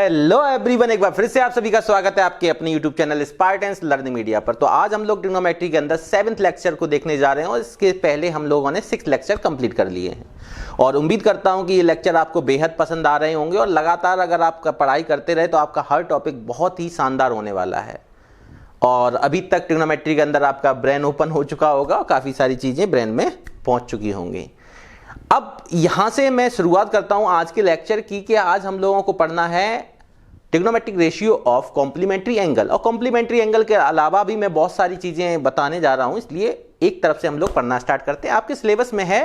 Hello everyone, एक बार फिर से आप सभी का स्वागत है आपके अपने यूट्यूब चैनल स्पार्टेंस लर्निंग मीडिया पर। तो आज हम लोग ट्रिग्नोमेट्री के अंदर 7th लेक्चर को देखने जा रहे हैं और इसके पहले हम लोगों ने 6th लेक्चर कंप्लीट कर लिए हैं और उम्मीद करता हूं कि ये लेक्चर आपको बेहद पसंद आ रहे होंगे और लगातार अगर आप पढ़ाई करते रहे तो आपका हर टॉपिक बहुत ही शानदार होने वाला है। और अभी तक ट्रिग्नोमेट्री के अंदर आपका ब्रेन ओपन हो चुका होगा और काफ़ी सारी चीज़ें ब्रेन में पहुँच चुकी होंगी। अब यहां से मैं शुरुआत करता हूं आज के लेक्चर की कि आज हम लोगों को पढ़ना है trigonometric ratio of complementary angle. और कॉम्प्लीमेंट्री एंगल के अलावा भी मैं बहुत सारी चीजें बताने जा रहा हूं, इसलिए एक तरफ से हम लोग पढ़ना स्टार्ट करते हैं। आपके सिलेबस में है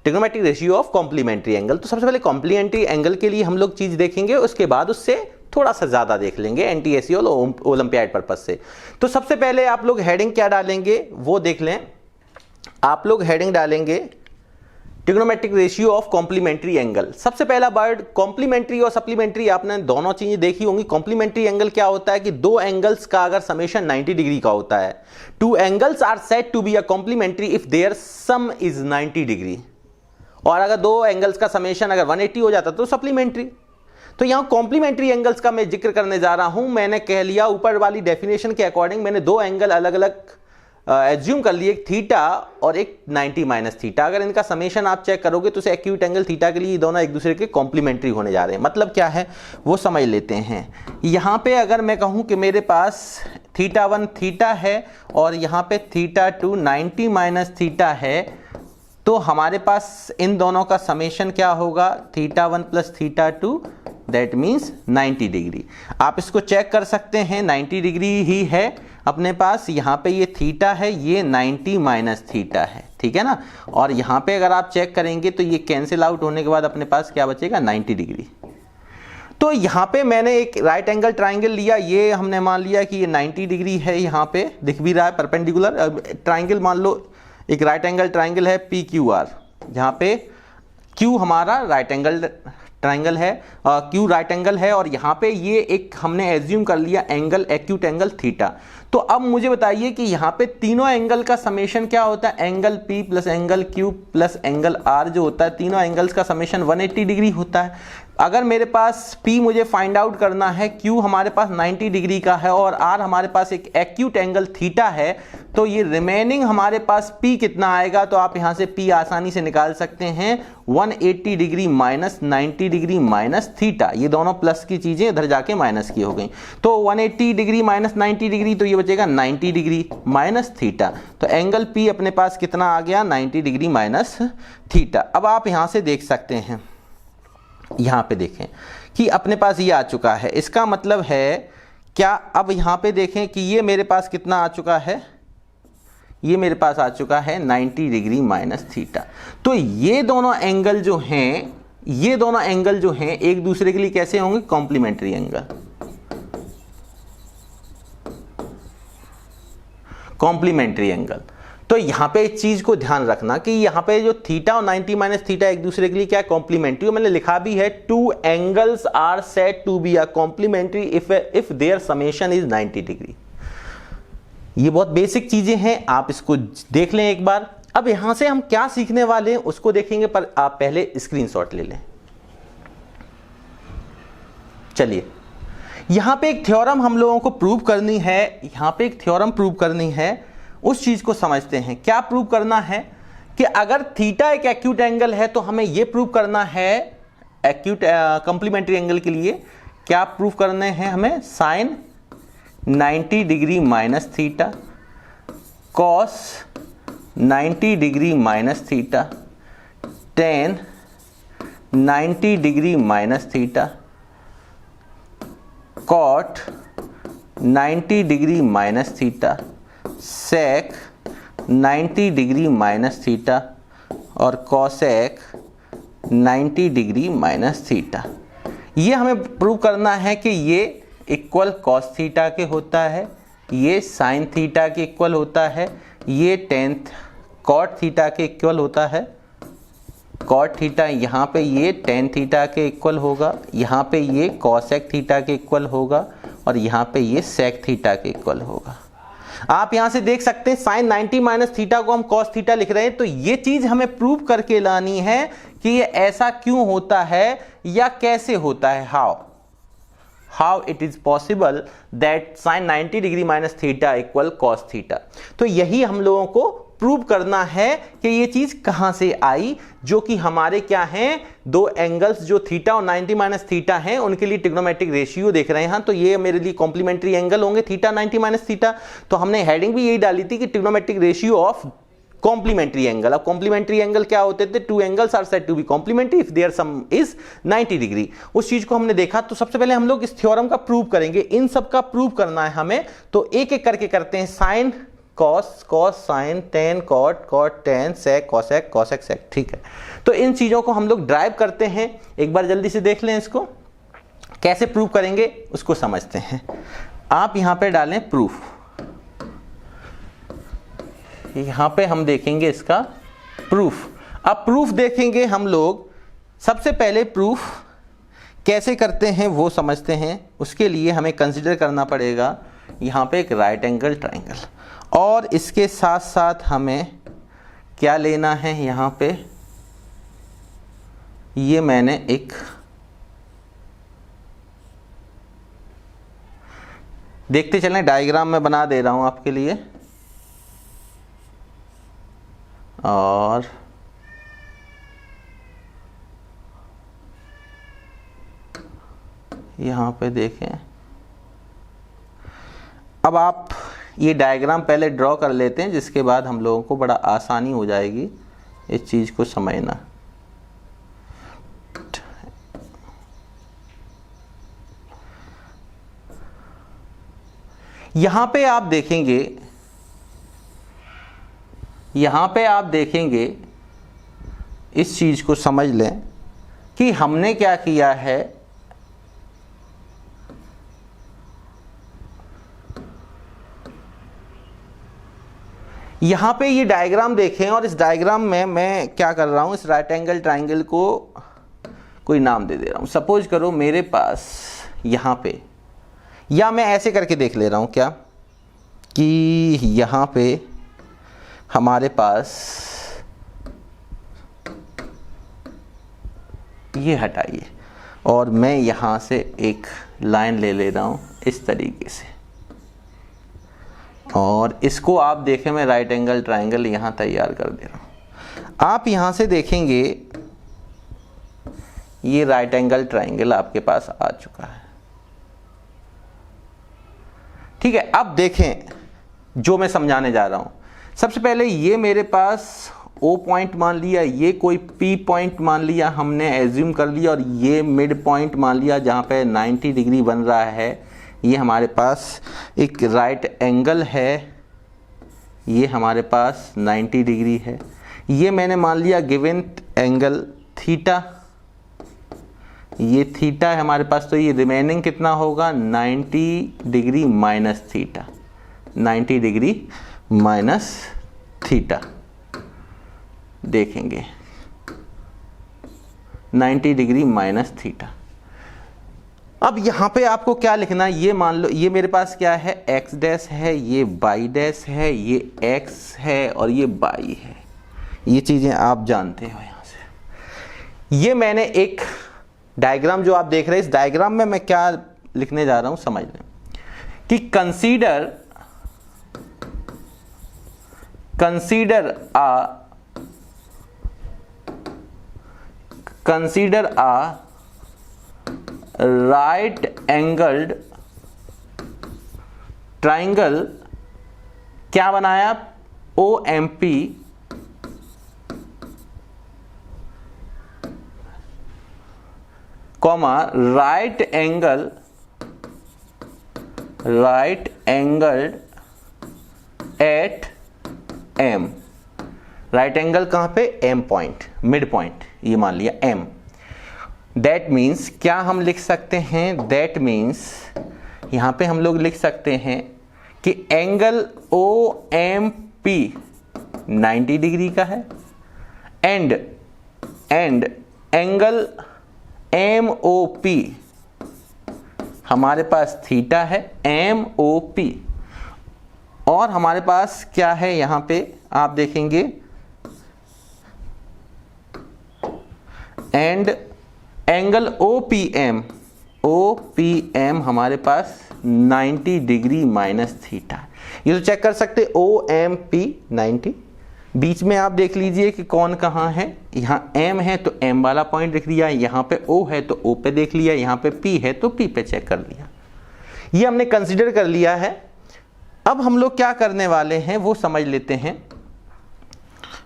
trigonometric ratio of complementary angle. तो सबसे पहले कॉम्प्लीमेंट्री एंगल के लिए हम लोग चीज देखेंगे, उसके बाद उससे थोड़ा सा ज्यादा देख लेंगे एनटीएससी और ओलंपियाड पर्पज से। तो सबसे पहले आप लोग हेडिंग क्या डालेंगे वो देख लें। आप लोग हेडिंग डालेंगे trigonometric ratio of complementary angle. सबसे पहला वर्ड कॉम्प्लीमेंट्री और सप्लीमेंट्री, आपने दोनों चीजें देखी होंगी। कॉम्प्लीमेंट्री एंगल क्या होता है कि दो एंगल्स का अगर समेशन 90 डिग्री का होता है, two angles are said to be a complementary if their sum is 90 degree. और अगर दो एंगल्स का समेशन अगर 180 हो जाता तो सप्लीमेंट्री। तो यहां कॉम्प्लीमेंट्री एंगल्स का मैं जिक्र करने जा रहा हूं। मैंने कह लिया ऊपर वाली डेफिनेशन के अकॉर्डिंग मैंने दो एंगल अलग अलग एज्यूम कर लिए, एक थीटा और एक 90 माइनस थीटा। अगर इनका समेशन आप चेक करोगे तो एक्यूट एंगल थीटा के लिए ये दोनों एक दूसरे के कॉम्प्लीमेंट्री होने जा रहे हैं। मतलब क्या है वो समझ लेते हैं। यहाँ पे अगर मैं कहूँ कि मेरे पास थीटा 1 थीटा है और यहाँ पे थीटा 2 90 माइनस थीटा है, तो हमारे पास इन दोनों का समेशन क्या होगा, theta 1 plus theta 2 that means 90 degree. आप इसको चेक कर सकते हैं, 90 डिग्री ही है अपने पास। यहाँ पे ये थीटा है, ये 90 माइनस थीटा है, ठीक है ना। और यहाँ पे अगर आप चेक करेंगे तो ये कैंसिल आउट होने के बाद अपने पास क्या बचेगा, 90 डिग्री। तो यहाँ पे मैंने एक राइट एंगल ट्राइंगल लिया, ये हमने मान लिया कि ये 90 डिग्री है, यहाँ पे दिख भी रहा है परपेंडिकुलर ट्राइंगल। मान लो एक राइट एंगल ट्राइंगल है PQR, जहाँ पे Q हमारा राइट एंगल ट्राइंगल है, Q राइट एंगल है और यहाँ पे ये एक हमने एज्यूम कर लिया एंगल एक्यूट एंगल थीटा। तो अब मुझे बताइए कि यहाँ पे तीनों एंगल का समेशन क्या होता है, angle P plus angle Q plus angle R जो होता है, तीनों एंगल्स का समेशन 180 डिग्री होता है। अगर मेरे पास P मुझे फाइंड आउट करना है, Q हमारे पास 90 डिग्री का है और R हमारे पास एक एक्यूट एंगल थीटा है, तो ये रिमेनिंग हमारे पास P कितना आएगा, तो आप यहाँ से P आसानी से निकाल सकते हैं 180 degree minus 90 degree minus theta. ये दोनों प्लस की चीजें इधर जाके माइनस की हो गई। तो 180 डिग्री माइनस 90 डिग्री, तो ये बचेगा 90 डिग्री माइनस थीटा। तो एंगल P अपने पास कितना आ गया, 90 डिग्री माइनस थीटा। अब आप यहाँ से देख सकते हैं, यहाँ पे देखें कि अपने पास ये आ चुका है। इसका मतलब है क्या, अब यहाँ पे देखें कि ये मेरे पास कितना आ चुका है, ये मेरे पास आ चुका है 90 डिग्री माइनस थीटा। तो ये दोनों एंगल जो हैं, ये दोनों एंगल जो हैं एक दूसरे के लिए कैसे होंगे, कॉम्प्लीमेंट्री एंगल। Complementary angle. तो यहां पे एक चीज को ध्यान रखना कि यहां पे जो थीटा और 90 माइनस थीटा एक दूसरे के लिए क्या है, कॉम्प्लीमेंट्री। मैंने लिखा भी है two angles are said to be a complementary if their summation is 90 degree. ये बहुत बेसिक चीजें हैं, आप इसको देख लें एक बार। अब यहां से हम क्या सीखने वाले हैं उसको देखेंगे, पर आप पहले स्क्रीनशॉट ले लें। चलिए, यहां पे एक थ्योरम हम लोगों को प्रूव करनी है, यहां पे एक थ्योरम प्रूव करनी है। उस चीज को समझते हैं। क्या प्रूव करना है कि अगर थीटा एक एक्यूट एंगल है तो हमें यह प्रूव करना है एक्यूट कॉम्प्लीमेंट्री एंगल के लिए क्या प्रूव करने हैं हमें, sine 90 degree minus theta, cos 90 degree minus theta, tan 90 degree minus theta, cot 90 degree minus theta, sec 90 degree minus theta और कॉसेक 90 डिग्री माइनस थीटा। ये हमें प्रूव करना है कि ये इक्वल कॉस थीटा के होता है, ये साइन थीटा के इक्वल होता है, ये टेंथ कॉट थीटा के इक्वल होता है। कॉट थीटा यहाँ पे ये टेन थीटा के इक्वल होगा, यहाँ पे ये कॉसेक थीटा के इक्वल होगा और यहाँ पे ये सेक थीटा के इक्वल होगा। आप यहां से देख सकते हैं साइन 90 माइनस थीटा को हम कॉस थीटा लिख रहे हैं। तो ये चीज हमें प्रूव करके लानी है कि ये ऐसा क्यों होता है या कैसे होता है, how. How it is possible that sin 90 degree minus theta equal cos theta. तो यही हम लोगों को प्रूव करना है कि ये चीज कहां से आई, जो कि हमारे क्या हैं, दो एंगल्स जो थीटा और 90 माइनस थीटा हैं उनके लिए ट्रिग्नोमेट्रिक रेशियो देख रहे हैं। तो ये मेरे लिए कॉम्प्लीमेंट्री एंगल होंगे थीटा 90 माइनस थीटा। तो हमने हेडिंग भी यही डाली थी कि trigonometric ratio of complementary angle. अब कॉम्प्लीमेंट्री एंगल क्या होते थे, two angles are said to be complementary if their sum is 90 degree. उस चीज को हमने देखा। तो सबसे पहले हम लोग इस थ्योरम का प्रूव करेंगे, इन सब का प्रूव करना है हमें। तो एक एक करके करते हैं। Sine cos, cos sine, tan cot, cot tan, sec cosec, cosec sec. ठीक है, तो इन चीजों को हम लोग ड्राइव करते हैं। एक बार जल्दी से देख लें, इसको कैसे प्रूव करेंगे उसको समझते हैं। आप यहां पे डालें प्रूफ, यहां पे हम देखेंगे इसका प्रूफ। अब प्रूफ देखेंगे हम लोग। सबसे पहले प्रूफ कैसे करते हैं वो समझते हैं। उसके लिए हमें कंसीडर करना पड़ेगा यहां पे एक राइट एंगल ट्राइंगल, और इसके साथ साथ हमें क्या लेना है यहां पे, ये मैंने एक देखते चलें, डायग्राम में बना दे रहा हूं आपके लिए। और यहां पे देखें, अब आप ये डायग्राम पहले ड्रॉ कर लेते हैं, जिसके बाद हम लोगों को बड़ा आसानी हो जाएगी इस चीज को समझना। यहां पे आप देखेंगे, यहां पे आप देखेंगे, इस चीज को समझ लें कि हमने क्या किया है। यहां पे ये डायग्राम देखें, और इस डायग्राम में मैं क्या कर रहा हूं, इस राइट एंगल ट्राइंगल को कोई नाम दे दे रहा हूं। सपोज करो मेरे पास यहां पे, या मैं ऐसे करके देख ले रहा हूं क्या, कि यहां पे हमारे पास, ये हटाइए, और मैं यहां से एक लाइन ले रहा हूं इस तरीके से, और इसको आप देखें मैं राइट एंगल ट्राइंगल यहां तैयार कर दे रहा हूं। आप यहां से देखेंगे ये राइट एंगल ट्राइंगल आपके पास आ चुका है। ठीक है, अब देखें जो मैं समझाने जा रहा हूं। सबसे पहले ये मेरे पास O पॉइंट मान लिया, ये कोई P पॉइंट मान लिया, हमने एज्यूम कर लिया, और ये मिड पॉइंट मान लिया जहां पे 90 डिग्री बन रहा है। ये हमारे पास एक राइट एंगल है, ये हमारे पास 90 डिग्री है। ये मैंने मान लिया गिवन एंगल थीटा, ये थीटा है हमारे पास। तो ये रिमेनिंग कितना होगा, 90 degree minus theta, 90 degree minus theta. देखेंगे 90 डिग्री माइनस थीटा। अब यहां पे आपको क्या लिखना है, ये मान लो ये मेरे पास क्या है, एक्स डैश है, ये वाई डैश है, ये एक्स है और ये वाई है। ये चीजें आप जानते हो। यहां से ये मैंने एक डायग्राम जो आप देख रहे हैं, इस डायग्राम में मैं क्या लिखने जा रहा हूं समझ लें, कि consider a right angled triangle, क्या बनाया, OMP, comma right angled at M। Right angle कहां पे, M पॉइंट, मिड पॉइंट, ये मान लिया M। दैट मीन्स क्या हम लिख सकते हैं, दैट मीन्स यहां पे हम लोग लिख सकते हैं कि एंगल OMP 90 डिग्री का है, एंड एंगल MOP हमारे पास थीटा है, MOP। और हमारे पास क्या है यहां पे आप देखेंगे, एंड एंगल OPM OPM हमारे पास 90 डिग्री माइनस थीटा। ये तो चेक कर सकते OMP 90। बीच में आप देख लीजिए कि कौन कहाँ है। यहाँ M है तो M वाला पॉइंट लिख दिया, यहाँ पे O है तो O पे देख लिया, यहाँ पे P है तो P पे चेक कर लिया। ये हमने कंसीडर कर लिया है। अब हम लोग क्या करने वाले हैं वो समझ लेते हैं।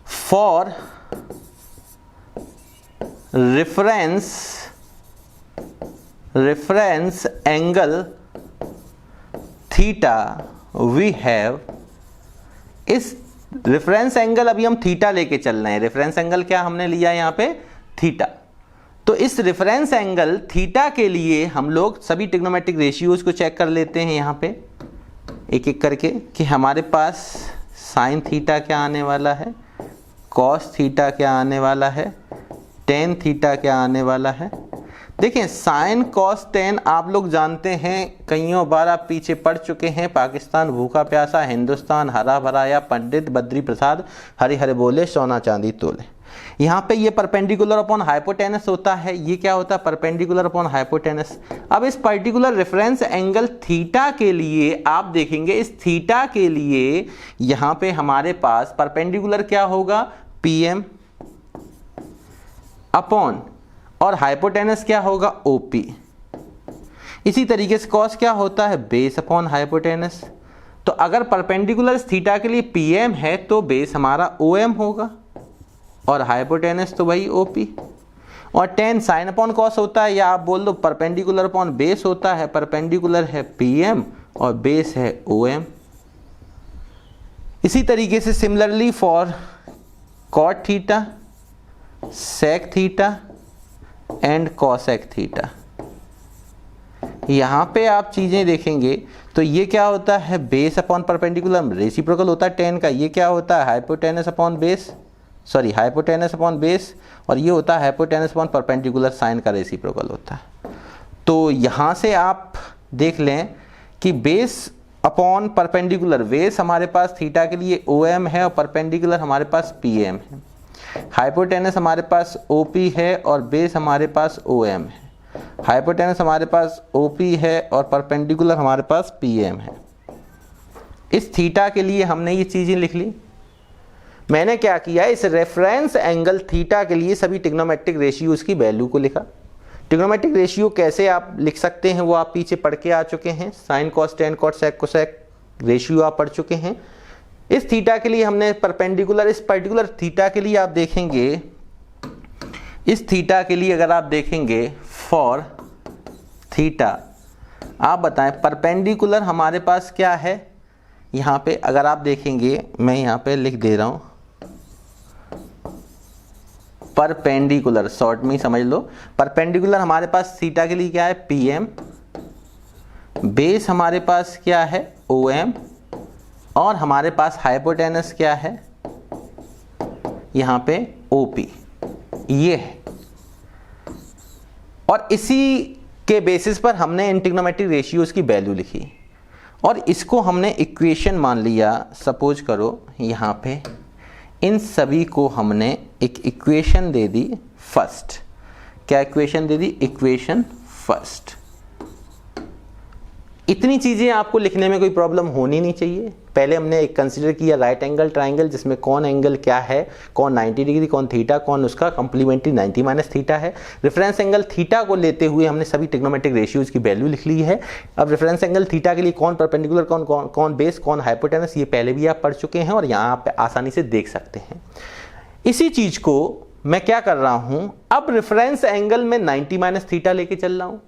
For reference angle theta we have, इस रेफरेंस एंगल अभी हम थीटा लेके चल रहे हैं। रेफरेंस एंगल क्या हमने लिया यहाँ पे? थीटा। तो इस रेफरेंस एंगल थीटा के लिए हम लोग सभी ट्रिग्नोमेट्रिक रेशियोज को चेक कर लेते हैं यहाँ पे एक एक करके, कि हमारे पास साइन थीटा क्या आने वाला है, कॉस थीटा क्या आने वाला है, टेन थीटा क्या आने वाला है। देखें, साइन कॉस टेन आप लोग जानते हैं, कईयों बार आप पीछे पढ़ चुके हैं। पाकिस्तान भूखा प्यासा, हिंदुस्तान हरा भरा, या पंडित बद्री प्रसाद हरे हरे बोले, सोना चांदी तोले। यहाँ पे ये परपेंडिकुलर अपॉन हाइपोटेनस होता है। ये क्या होता है? Perpendicular upon hypotenuse. अब इस पर्टिकुलर रेफरेंस एंगल थीटा के लिए आप देखेंगे, इस थीटा के लिए यहाँ पे हमारे पास परपेंडिकुलर क्या होगा? PM अपॉन, और हाइपोटेनस क्या होगा? OP। इसी तरीके से कॉस क्या होता है? Base upon hypotenuse. तो अगर परपेंडिकुलर थीटा के लिए PM है तो बेस हमारा OM होगा, और हाइपोटेनस तो वही OP। और टेन साइन अपॉन कॉस होता है, या आप बोल दो परपेंडिकुलर अपॉन बेस होता है। परपेंडिकुलर है PM और बेस है OM। इसी तरीके से similarly for cot theta, sec theta and cosec theta, यहाँ पे आप चीजें देखेंगे तो ये क्या होता है? बेस अपॉन परपेंडिकुलर रेसिप्रोकल होता है टेन का। ये क्या होता है? Hypotenuse upon base, sorry hypotenuse upon base, और ये होता है हाइपोटेनस अपॉन परपेंडिकुलर साइन का रेसिप्रोकल होता है। तो यहाँ से आप देख लें कि बेस अपॉन परपेंडिकुलर, बेस हमारे पास थीटा के लिए OM है और परपेंडिकुलर हमारे पास PM है। हाइपोटेनस हमारे पास OP है और बेस हमारे पास OM है। हाइपोटेनस हमारे पास OP है और परपेंडिकुलर हमारे पास PM है। इस थीटा के लिए हमने ये चीजें लिख ली। मैंने क्या किया? इस रेफरेंस एंगल थीटा के लिए सभी ट्रिग्नोमेट्रिक रेशियोज की वैल्यू को लिखा। ट्रिग्नोमेट्रिक रेशियो कैसे आप लिख सकते हैं वो आप पीछे पढ़ के आ चुके हैं। Sine cos tan cot sec cosec ratio आप पढ़ चुके हैं। इस थीटा के लिए हमने परपेंडिकुलर, इस पर्टिकुलर थीटा के लिए आप देखेंगे, इस थीटा के लिए अगर आप देखेंगे फॉर थीटा, आप बताएं परपेंडिकुलर हमारे पास क्या है? यहाँ पे अगर आप देखेंगे, मैं यहाँ पे लिख दे रहा हूँ परपेंडिकुलर, शॉर्ट में ही समझ लो। परपेंडिकुलर हमारे पास थीटा के लिए क्या है? PM। बेस हमारे पास क्या है? OM। और हमारे पास हाइपोटेनस क्या है? यहाँ पे OP। ये है, और इसी के बेसिस पर हमने इन ट्रिग्नोमेट्रिक रेशियोज की वैल्यू लिखी, और इसको हमने इक्वेशन मान लिया। सपोज करो यहाँ पे इन सभी को हमने एक इक्वेशन दे दी फर्स्ट। क्या इक्वेशन दे दी? Equation first. इतनी चीजें आपको लिखने में कोई प्रॉब्लम होनी नहीं चाहिए। पहले हमने एक कंसीडर किया राइट एंगल ट्राइंगल, जिसमें कौन एंगल क्या है, कौन 90 डिग्री, कौन थीटा, कौन उसका कंप्लीमेंट्री 90 माइनस थीटा है। रेफरेंस एंगल थीटा को लेते हुए हमने सभी ट्रिग्नोमेट्रिक रेशियोज की वैल्यू लिख ली है। अब रेफरेंस एंगल थीटा के लिए कौन परपेंडिकुलर, कौन कौन कौन बेस, कौन हाइपोटेनस, ये पहले भी आप पढ़ चुके हैं और यहाँ आप आसानी से देख सकते हैं। इसी चीज को मैं क्या कर रहा हूं, अब रेफरेंस एंगल में 90 माइनस थीटा लेके चल रहा हूं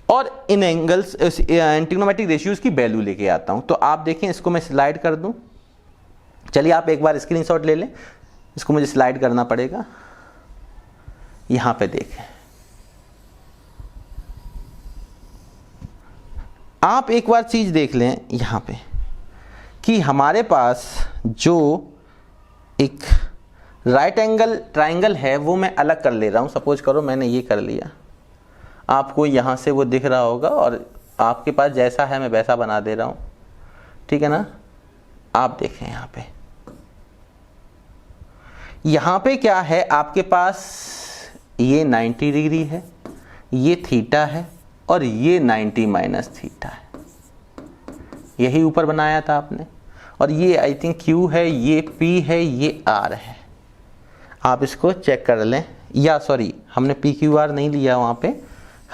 और इन एंगल्स ट्रिग्नोमेट्रिक रेशियोज की वैल्यू लेके आता हूं। तो आप देखें, इसको मैं स्लाइड कर दूं। चलिए आप एक बार स्क्रीनशॉट ले लें, इसको मुझे स्लाइड करना पड़ेगा। यहां पे देखें, आप एक बार चीज देख लें यहां पे कि हमारे पास जो एक राइट एंगल ट्राइंगल है वो मैं अलग कर ले रहा हूं। सपोज करो मैंने ये कर लिया, आपको यहां से वो दिख रहा होगा और आपके पास जैसा है मैं वैसा बना दे रहा हूं, ठीक है ना। आप देखें यहां पे क्या है, आपके पास ये 90 डिग्री है, ये थीटा है और ये 90 माइनस थीटा है, यही ऊपर बनाया था आपने। और ये आई थिंक Q है, ये P है, ये R है। आप इसको चेक कर लें, या सॉरी हमने PQR नहीं लिया वहाँ पे,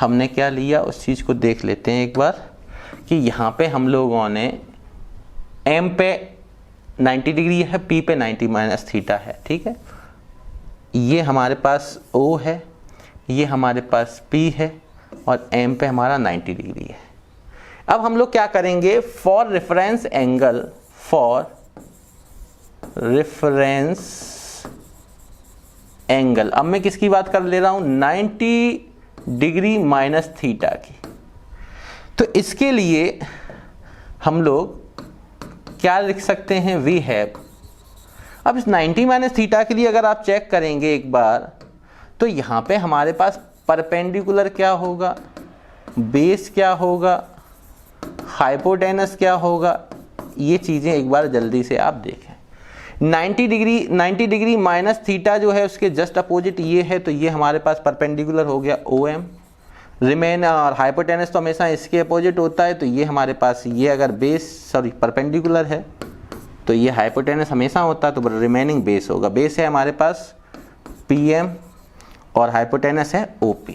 हमने क्या लिया उस चीज़ को देख लेते हैं एक बार कि यहाँ पे हम लोगों ने M पे 90 डिग्री है, P पे 90 माइनस थीटा है, ठीक है। ये हमारे पास O है, ये हमारे पास P है और M पे हमारा 90 डिग्री है। अब हम लोग क्या करेंगे, for reference angle, for reference angle, अब मैं किसकी बात कर ले रहा हूं, 90 डिग्री माइनस थीटा की। तो इसके लिए हम लोग क्या लिख सकते हैं, वी हैव। अब इस 90 माइनस थीटा के लिए अगर आप चेक करेंगे एक बार, तो यहां पे हमारे पास परपेंडिकुलर क्या होगा, बेस क्या होगा, हाइपोटेनस क्या होगा, ये चीजें एक बार जल्दी से आप देखें। 90 डिग्री माइनस थीटा जो है उसके जस्ट अपोजिट ये है, तो ये हमारे पास परपेंडिकुलर हो गया OM। रिमेन और हाइपोटेनस तो हमेशा इसके अपोजिट होता है, तो ये हमारे पास, ये अगर बेस सॉरी परपेंडिकुलर है तो ये हाइपोटेनस हमेशा होता है, तो रिमेनिंग बेस होगा। बेस है हमारे पास PM और हाइपोटेनस है OP।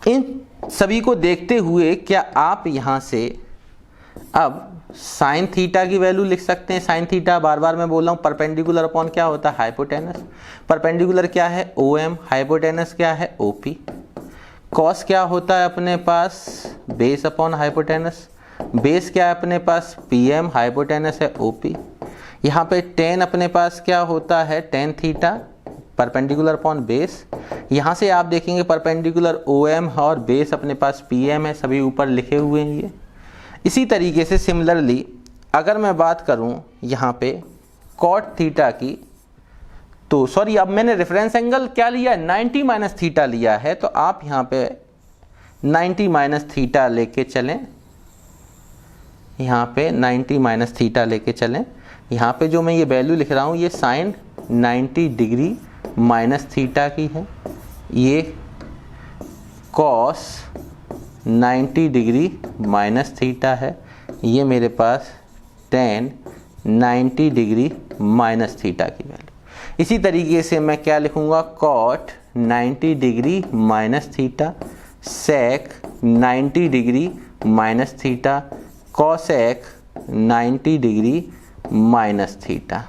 इन सभी को देखते हुए क्या आप यहाँ से अब साइन थीटा की वैल्यू लिख सकते हैं। साइन थीटा बार बार मैं बोल रहा हूँ, परपेंडिकुलर अपॉन क्या होता है, हाइपोटेनस। परपेंडिकुलर क्या है, OM, हाइपोटेनस क्या है, OP। कॉस क्या होता है अपने पास, बेस अपॉन हाइपोटेनस। बेस क्या है अपने पास, PM, हाइपोटेनस है OP। यहाँ पे टेन अपने पास क्या होता है, tan theta, perpendicular upon base. यहाँ से आप देखेंगे परपेंडिकुलर OM और बेस अपने पास PM है, सभी ऊपर लिखे हुए हैं ये। इसी तरीके से सिमिलरली अगर मैं बात करूं यहाँ पे कॉट थीटा की, तो सॉरी अब मैंने रेफरेंस एंगल क्या लिया, 90 माइनस थीटा लिया है, तो आप यहाँ पे 90 माइनस थीटा लेके चलें, यहाँ पे 90 माइनस थीटा लेके चलें। यहाँ पे जो मैं ये वैल्यू लिख रहा हूँ ये साइन 90 डिग्री माइनस थीटा की है, ये कॉस 90 डिग्री माइनस थीटा है, ये मेरे पास टेन 90 डिग्री माइनस थीटा की वैल्यू। इसी तरीके से मैं क्या लिखूंगा, cot 90 degree minus theta, sec 90 degree minus theta, cosec 90 degree minus theta.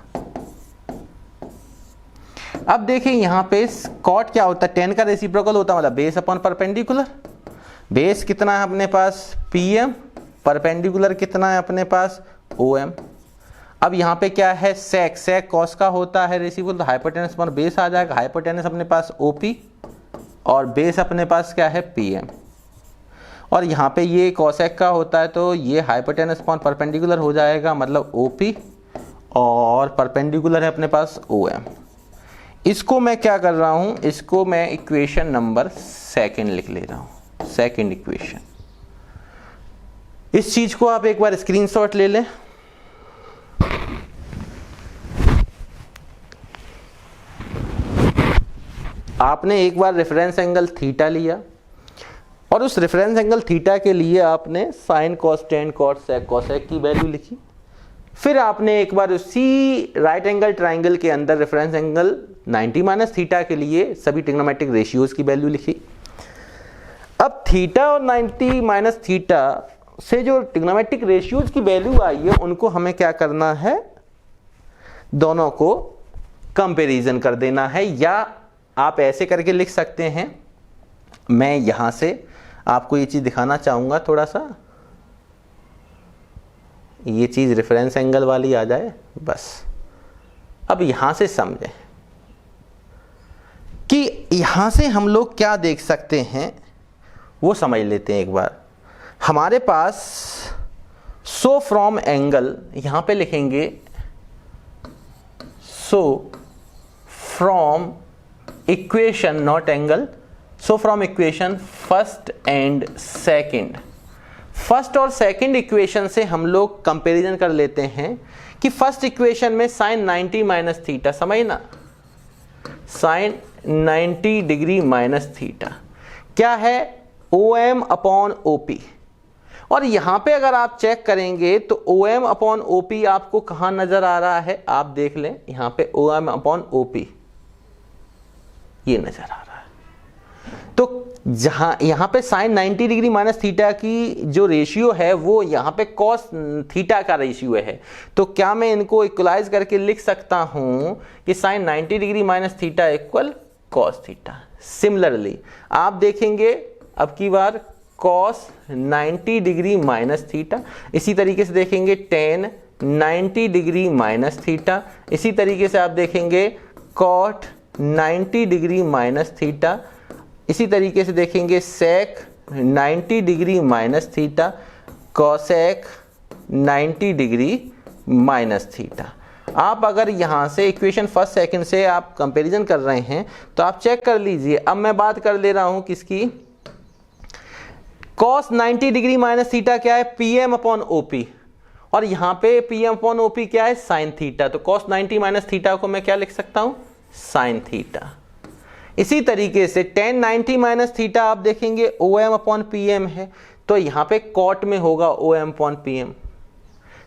अब देखिए यहाँ पे कॉट क्या होता है, टेन का रेसिप्रोकल होता है, मतलब बेस अपॉन परपेंडिकुलर। बेस कितना है अपने पास, PM, परपेंडिकुलर कितना है अपने पास, OM। अब यहाँ पे क्या है, सेक, सेक कॉस का होता है रेसिप्रोकल, तो हाइपोटेनस पर बेस आ जाएगा। हाइपोटेनस अपने पास OP और बेस अपने पास क्या है, PM। और यहाँ पे ये कॉसेक का होता है, तो ये हाइपोटेनस पर परपेंडिकुलर हो जाएगा, मतलब OP और परपेंडिकुलर है अपने पास OM। इसको मैं क्या कर रहा हूँ, इसको मैं इक्वेशन नंबर सेकंड लिख ले रहा हूँ, सेकंड इक्वेशन। इस चीज को आप एक बार स्क्रीनशॉट ले लें। आपने एक बार रेफरेंस एंगल थीटा लिया और उस रेफरेंस एंगल थीटा के लिए आपने sine cos tan cot sec cosec की वैल्यू लिखी। फिर आपने एक बार उसी राइट एंगल ट्राइंगल के अंदर रेफरेंस एंगल 90 माइनस थीटा के लिए सभी ट्रिग्नोमेट्रिक रेशियोज की वैल्यू लिखी। अब थीटा और 90 माइनस थीटा से जो ट्रिग्नोमेट्रिक रेशियोज की वैल्यू आई है उनको हमें क्या करना है, दोनों को कंपैरिजन कर देना है, या आप ऐसे करके लिख सकते हैं। मैं यहां से आपको ये चीज दिखाना चाहूंगा, थोड़ा सा ये चीज रेफरेंस एंगल वाली आ जाए बस। अब यहां से समझें कि यहां से हम लोग क्या देख सकते हैं वो समझ लेते हैं एक बार। हमारे पास सो फ्रॉम एंगल, यहां पे लिखेंगे so from equation naught angle, so from equation first and second. First और सेकंड इक्वेशन से हम लोग कंपैरिजन कर लेते हैं कि फर्स्ट इक्वेशन में साइन 90 माइनस थीटा, समझना साइन 90 डिग्री माइनस थीटा क्या है, OM अपॉन OP। और यहां पे अगर आप चेक करेंगे तो OM अपॉन OP आपको कहां नजर आ रहा है, आप देख लें यहां पे OM अपॉन OP ये नजर आ रहा है। तो जहां यहां पे साइन 90 डिग्री माइनस थीटा की जो रेशियो है वो यहां पे कॉस थीटा का रेशियो है। तो क्या मैं इनको इक्वलाइज करके लिख सकता हूं कि sine 90 degree minus theta equal cos theta. Similarly आप देखेंगे अब की बार कॉस 90 डिग्री माइनस थीटा, इसी तरीके से देखेंगे टेन 90 डिग्री माइनस थीटा, इसी तरीके से आप देखेंगे कॉट 90 डिग्री माइनस थीटा, इसी तरीके से देखेंगे सेक 90 degree minus theta, cosec 90 degree minus theta. आप अगर यहां से इक्वेशन फर्स्ट सेकंड से आप कंपैरिजन कर रहे हैं तो आप चेक कर लीजिए। अब मैं बात कर ले रहा हूं किसकी, कॉस 90 डिग्री माइनस थीटा क्या है, PM अपॉन OP, और यहां पे PM अपॉन OP क्या है, साइन थीटा। तो कॉस 90 माइनस थीटा को मैं क्या लिख सकता हूं, साइन थीटा। इसी तरीके से टेन 90 माइनस थीटा आप देखेंगे OM अपॉन PM है, तो यहां पे कॉट में होगा OM अपॉन PM,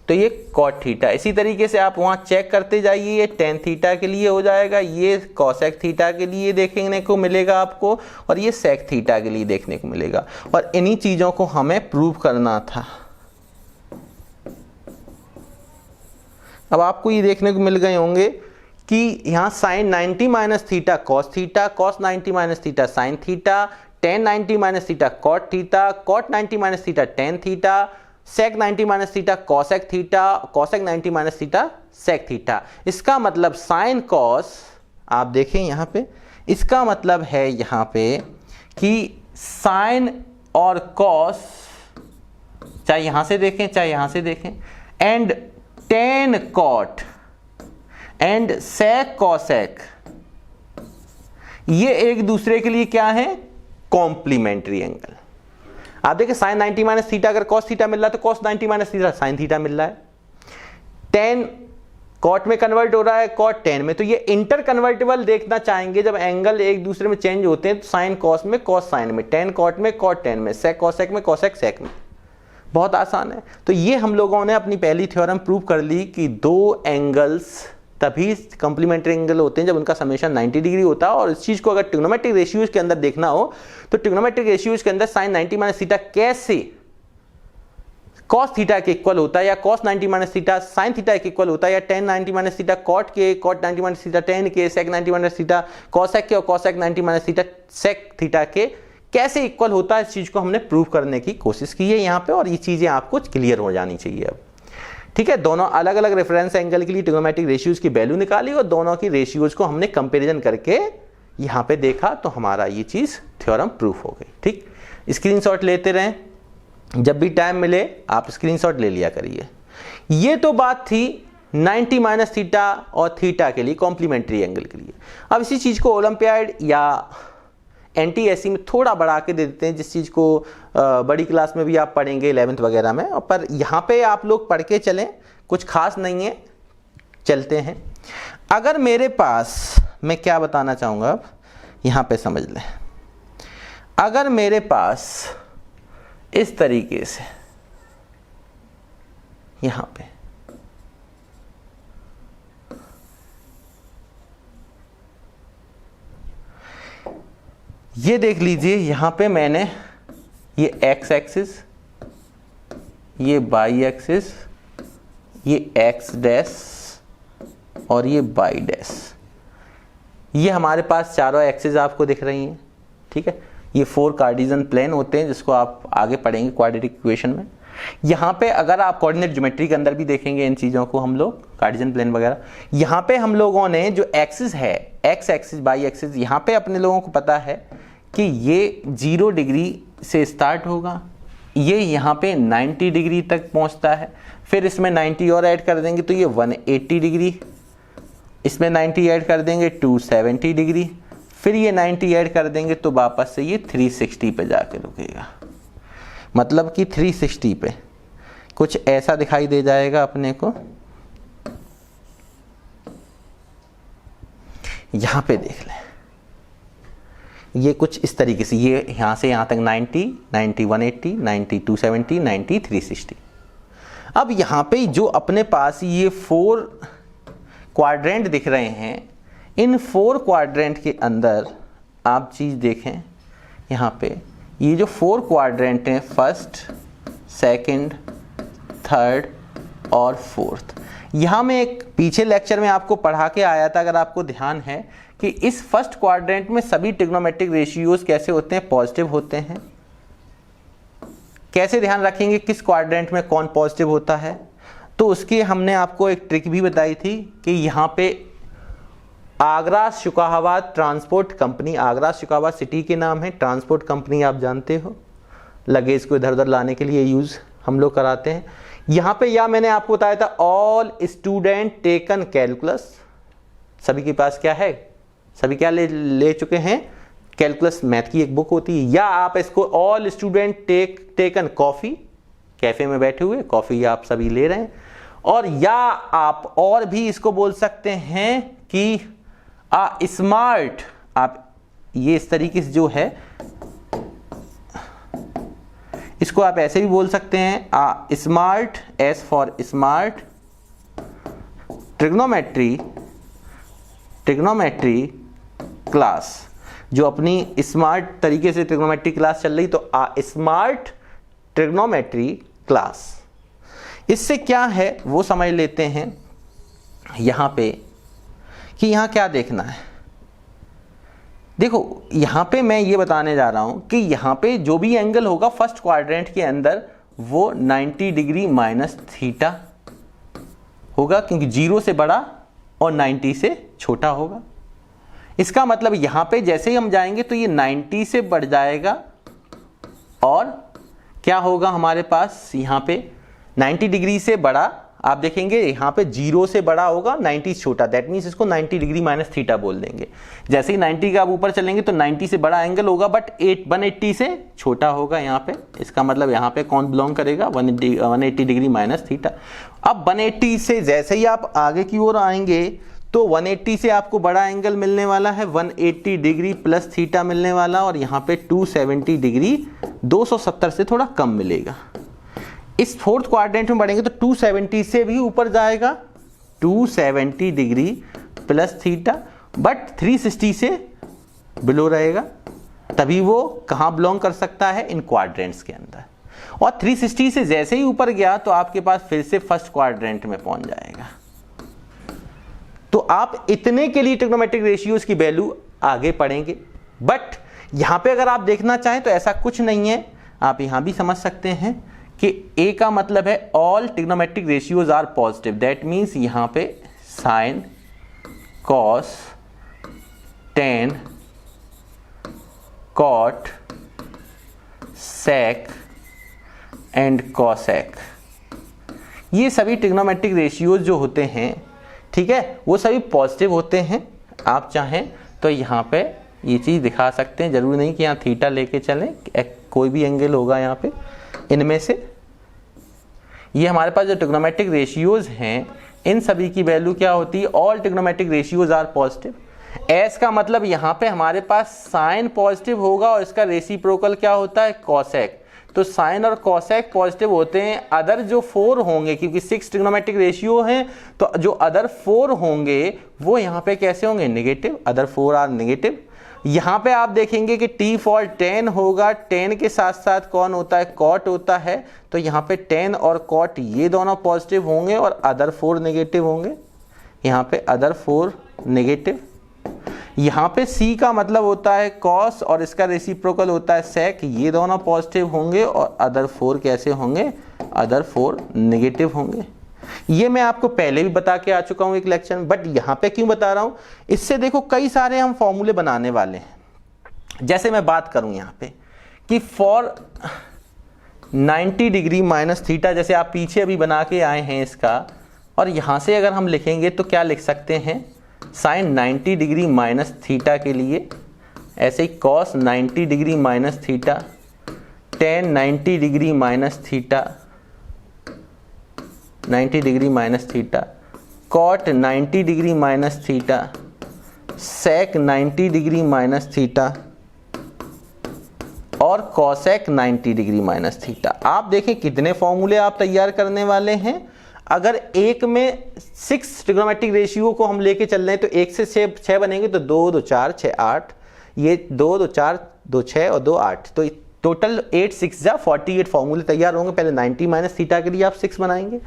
तो ये कॉट थीटा। इसी तरीके से आप वहां चेक करते जाइए, ये टेन थीटा के लिए हो जाएगा, ये कॉसेक थीटा के लिए देखने को मिलेगा आपको, और ये सेक थीटा के लिए देखने को मिलेगा। और इन्हीं चीजों को हमें प्रूव करना था। अब आपको ये देखने को मिल गए होंगे कि यहाँ sine 90 minus theta cos theta, cos 90 minus theta sine theta, tan 90 minus theta cot theta, cot 90 minus theta tan theta, sec 90 minus theta cosec theta, cosec 90 minus theta sec theta. इसका मतलब साइन कॉस, आप देखें यहाँ पे, इसका मतलब है यहाँ पे कि साइन और कॉस, चाहे यहां से देखें चाहे यहां से देखें, and tan cot and sec cosec, ये एक दूसरे के लिए क्या है, कॉम्प्लीमेंट्री एंगल। आप देखिए साइन 90 माइनस थीटा अगर कॉस थीटा मिल रहा है तो cos 90 minus theta sine theta मिल रहा है। टेन कॉट में कन्वर्ट हो रहा है, कॉट टेन में, तो ये इंटर कन्वर्टेबल देखना चाहेंगे। जब एंगल एक दूसरे में चेंज होते हैं तो साइन कॉस में कॉस साइन में, टेन कॉट में कॉट टेन में, सेक कॉसेक में कॉसेक सेक में। बहुत आसान है। तो ये हम लोगों ने अपनी पहली थ्योरम प्रूव कर ली कि दो एंगल्स तभी कॉम्प्लीमेंट्री एंगल होते हैं जब उनका समेशन 90 डिग्री होता है। और इस चीज को अगर ट्रिग्नोमेट्रिक रेशियोज के अंदर देखना हो तो ट्रिग्नोमेट्रिक रेशियोज के अंदर साइन 90 माइनस थीटा कैसे कॉस थीटा के इक्वल होता है, या cos 90 minus theta sine theta के इक्वल होता है, या टेन 90 माइनस थीटा कॉट के, कॉट 90 माइनस थीटा टेन के, सेक 90 माइनस थीटा कॉसेक के, और cosec 90 minus theta sec theta के कैसे इक्वल होता है, इस चीज को हमने प्रूव करने की कोशिश की है यहाँ पे। और ये चीजें आपको क्लियर हो जानी चाहिए अब, ठीक है। दोनों अलग अलग रेफरेंस एंगल के लिए ट्रिग्नोमेट्रिक रेशियोज की वैल्यू निकाली और दोनों की रेशियोज को हमने कंपैरिजन करके यहाँ पे देखा, तो हमारा ये चीज थ्योरम प्रूफ हो गई। ठीक, स्क्रीनशॉट लेते रहें, जब भी टाइम मिले आप स्क्रीनशॉट ले लिया करिए। ये तो बात थी 90 माइनस थीटा और थीटा के लिए कॉम्प्लीमेंट्री एंगल के लिए। अब इसी चीज को ओलंपियाड या NTSE में थोड़ा बढ़ा के दे देते हैं, जिस चीज़ को बड़ी क्लास में भी आप पढ़ेंगे 11th वगैरह में, पर यहाँ पे आप लोग पढ़ के चलें, कुछ खास नहीं है। चलते हैं, अगर मेरे पास, मैं क्या बताना चाहूँगा अब यहाँ पे समझ लें, अगर मेरे पास इस तरीके से यहाँ पे ये देख लीजिए, यहां पे मैंने ये एक्स एक्सिस, ये वाई एक्सिस, ये एक्स डैश और ये वाई डैश, ये हमारे पास चारों एक्सिस आपको दिख रही हैं। ठीक है, ये 4 कार्टेशियन प्लेन होते हैं जिसको आप आगे पढ़ेंगे क्वाड्रेटिक इक्वेशन में। यहाँ पे अगर आप कोऑर्डिनेट ज्योमेट्री के अंदर भी देखेंगे इन चीज़ों को हम लोग, कार्टेशियन प्लेन वगैरह, यहाँ पे हम लोगों ने जो एक्सिस है, एक्स एक्सिस वाई एक्सिस, यहाँ पे अपने लोगों को पता है कि ये 0 डिग्री से स्टार्ट होगा, ये यहाँ पे 90 डिग्री तक पहुँचता है, फिर इसमें 90 और ऐड कर देंगे तो ये 180 डिग्री, इसमें 90 ऐड कर देंगे 270 डिग्री, फिर ये 90 ऐड कर देंगे तो वापस से ये 360 पे जाके रुकेगा। मतलब कि 360 पे कुछ ऐसा दिखाई दे जाएगा अपने को। यहाँ पे देख लें, ये कुछ इस तरीके से, ये यहाँ से यहाँ तक 90, 90, 180, 90, 270, 90, 360। अब यहाँ पे जो अपने पास ये 4 क्वाड्रेंट दिख रहे हैं, इन 4 क्वाड्रेंट के अंदर आप चीज़ देखें, यहाँ पे ये जो 4 क्वाड्रेंट हैं, फर्स्ट, सेकंड, थर्ड और फोर्थ। यहाँ में एक पीछे लेक्चर में आपको पढ़ा के आया था, अगर आपको ध्यान है, कि इस फर्स्ट क्वाड्रेंट में सभी ट्रिग्नोमेट्रिक रेशियोज कैसे होते हैं, पॉजिटिव होते हैं। कैसे ध्यान रखेंगे किस क्वाड्रेंट में कौन पॉजिटिव होता है, तो उसकी हमने आपको एक ट्रिक भी बताई थी कि यहाँ पे Agra Shikohabad transport company, Agra Shikohabad city के नाम है, ट्रांसपोर्ट कंपनी आप जानते हो, लगेज को इधर उधर लाने के लिए यूज़ हम लोग कराते हैं। यहाँ पे या मैंने आपको बताया था ऑल स्टूडेंट टेकन कैलकुलस, सभी के पास क्या है, सभी क्या ले चुके हैं, कैलकुलस मैथ की एक बुक होती है। या आप इसको all student taken coffee, cafe में बैठे हुए कॉफ़ी आप सभी ले रहे हैं। और या आप और भी इसको बोल सकते हैं कि स्मार्ट, आप ये इस तरीके से जो है इसको आप ऐसे भी बोल सकते हैं, smart, S for smart trigonometry class, जो अपनी स्मार्ट तरीके से ट्रिग्नोमेट्री क्लास चल रही, तो स्मार्ट ट्रिग्नोमेट्री क्लास। इससे क्या है वो समझ लेते हैं यहाँ पे कि यहाँ क्या देखना है। देखो यहाँ पे मैं ये बताने जा रहा हूँ कि यहाँ पे जो भी एंगल होगा फर्स्ट क्वाड्रेंट के अंदर वो 90 डिग्री माइनस थीटा होगा, क्योंकि 0 से बड़ा और 90 से छोटा होगा। इसका मतलब यहाँ पे जैसे ही हम जाएंगे तो ये 90 से बढ़ जाएगा और क्या होगा हमारे पास यहाँ पे 90 डिग्री से बड़ा, आप देखेंगे यहाँ पे 0 से बड़ा होगा, 90 से छोटा, दैट मीन्स इसको 90 डिग्री माइनस थीटा बोल देंगे। जैसे ही 90 का आप ऊपर चलेंगे तो 90 से बड़ा एंगल होगा बट 180 से छोटा होगा यहाँ पे। इसका मतलब यहाँ पे कौन बिलोंग करेगा, 180 डिग्री माइनस थीटा। अब 180 से जैसे ही आप आगे की ओर आएंगे तो 180 से आपको बड़ा एंगल मिलने वाला है, 180 डिग्री प्लस थीटा मिलने वाला, और यहाँ पे 270 डिग्री 270 से थोड़ा कम मिलेगा। इस फोर्थ क्वाड्रेंट में बढ़ेंगे तो 270 से भी ऊपर जाएगा, 270 डिग्री प्लस थीटा, बट 360 से बिलो रहेगा, तभी वो कहाँ बिलोंग कर सकता है, इन क्वाड्रेंट्स के अंदर। और 360 से जैसे ही ऊपर गया तो आपके पास फिर से फर्स्ट क्वाड्रेंट में पहुंच जाएगा। तो आप इतने के लिए ट्रिग्नोमेट्रिक रेशियोज की वैल्यू आगे पढ़ेंगे, बट यहां पे अगर आप देखना चाहें तो ऐसा कुछ नहीं है। आप यहां भी समझ सकते हैं कि ए का मतलब है all trigonometric ratios are positive, that means यहां पे sine, cos, tan, cot, sec and cosec, ये सभी ट्रिग्नोमेट्रिक रेशियोज जो होते हैं, ठीक है, वो सभी पॉजिटिव होते हैं। आप चाहें तो यहाँ पे ये चीज़ दिखा सकते हैं, जरूरी नहीं कि यहाँ थीटा लेके चलें, कोई भी एंगल होगा यहाँ पे इनमें से। ये हमारे पास जो ट्रिग्नोमेट्रिक रेशियोज हैं इन सभी की वैल्यू क्या होती है, all trigonometric ratios are positive. S का मतलब यहाँ पे हमारे पास साइन पॉजिटिव होगा और इसका रेसिप्रोकल क्या होता है, कॉसेक। तो साइन और कॉसेक पॉजिटिव होते हैं। अदर जो 4 होंगे, क्योंकि 6 ट्रिग्नोमेट्रिक रेशियो हैं, तो जो अदर 4 होंगे वो यहाँ पे कैसे होंगे, नेगेटिव। Other 4 are negative. यहाँ पे आप देखेंगे कि टी फॉर 10 होगा, 10 के साथ साथ कौन होता है, कॉट होता है। तो यहाँ पे 10 और कॉट ये दोनों पॉजिटिव होंगे और अदर 4 नेगेटिव होंगे। यहाँ पे अदर 4 नेगेटिव। यहाँ पे सी का मतलब होता है कॉस और इसका रेसिप्रोकल होता है सेक, ये दोनों पॉजिटिव होंगे और अदर 4 कैसे होंगे, अदर 4 नेगेटिव होंगे। ये मैं आपको पहले भी बता के आ चुका हूँ एक लेक्चर में, बट यहाँ पे क्यों बता रहा हूँ, इससे देखो कई सारे हम फॉर्मूले बनाने वाले हैं। जैसे मैं बात करूँ यहाँ पे कि फॉर 90 डिग्री माइनस थीटा, जैसे आप पीछे अभी बना के आए हैं इसका, और यहाँ से अगर हम लिखेंगे तो क्या लिख सकते हैं, साइन 90 डिग्री माइनस थीटा के लिए, ऐसे ही cos 90 degree minus theta, tan 90 degree minus theta, 90 degree minus theta, cot 90 degree minus theta, sec 90 degree minus theta, और कॉसेक 90 डिग्री माइनस थीटा। आप देखें कितने फॉर्मूले आप तैयार करने वाले हैं। अगर एक में 6 ट्रिग्नोमेट्रिक रेशियो को हम लेके चल रहे हैं तो 1 से 6 बनेंगे, तो 2 2 4 6 8, ये 2 2 4 2 6 और 2 8, तो टोटल 8 6 जा 48 फॉर्मूले तैयार होंगे। पहले 90 माइनस थीटा के लिए आप 6 बनाएंगे।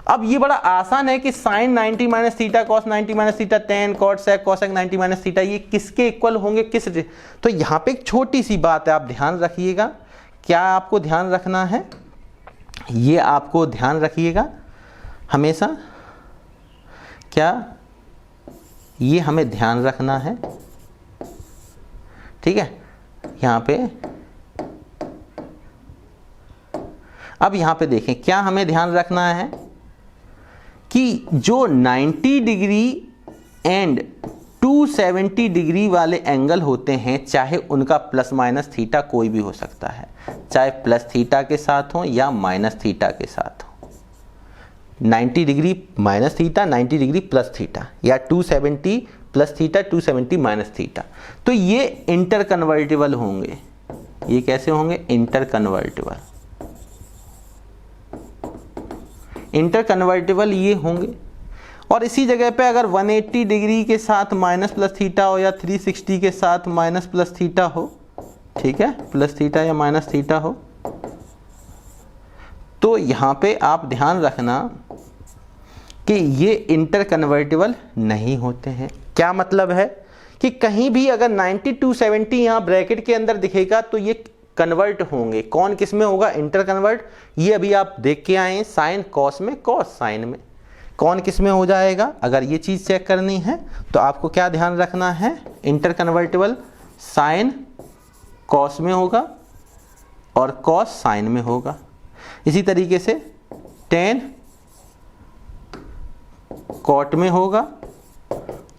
अब ये बड़ा आसान है कि sine 90 minus theta, cos 90 minus theta, tan cot sec cosec 90 minus theta, ये किसके इक्वल होंगे, किस। तो यहाँ पे एक छोटी सी बात है, आप ध्यान रखिएगा। क्या आपको ध्यान रखना है, ये आपको ध्यान रखिएगा हमेशा। क्या ये हमें ध्यान रखना है, ठीक है। यहाँ पे अब यहाँ पे देखें क्या हमें ध्यान रखना है कि जो 90 डिग्री एंड 270 डिग्री वाले एंगल होते हैं, चाहे उनका प्लस माइनस थीटा कोई भी हो सकता है, चाहे प्लस थीटा के साथ हो या माइनस थीटा के साथ हो। 90 degree minus theta, 90 degree plus theta, या 270 प्लस थीटा, 270 माइनस थीटा, तो ये इंटर कन्वर्टिबल होंगे। ये कैसे होंगे, इंटर कन्वर्टिबल। इंटर कन्वर्टिबल ये होंगे। और इसी जगह पे अगर 180 डिग्री के साथ माइनस प्लस थीटा हो या 360 के साथ माइनस प्लस थीटा हो, ठीक है, प्लस थीटा या माइनस थीटा हो, तो यहाँ पे आप ध्यान रखना कि ये इंटर कन्वर्टिबल नहीं होते हैं। क्या मतलब है कि कहीं भी अगर 90 270 यहाँ ब्रैकेट के अंदर दिखेगा तो ये कन्वर्ट होंगे। कौन किस में होगा, इंटर कन्वर्ट। ये अभी आप देख के आए हैं, साइन कॉस में, कॉस साइन में, कौन किस में हो जाएगा। अगर ये चीज़ चेक करनी है तो आपको क्या ध्यान रखना है, इंटर कन्वर्टिबल साइन कॉस में होगा और कॉस साइन में होगा। इसी तरीके से टेन कॉट में होगा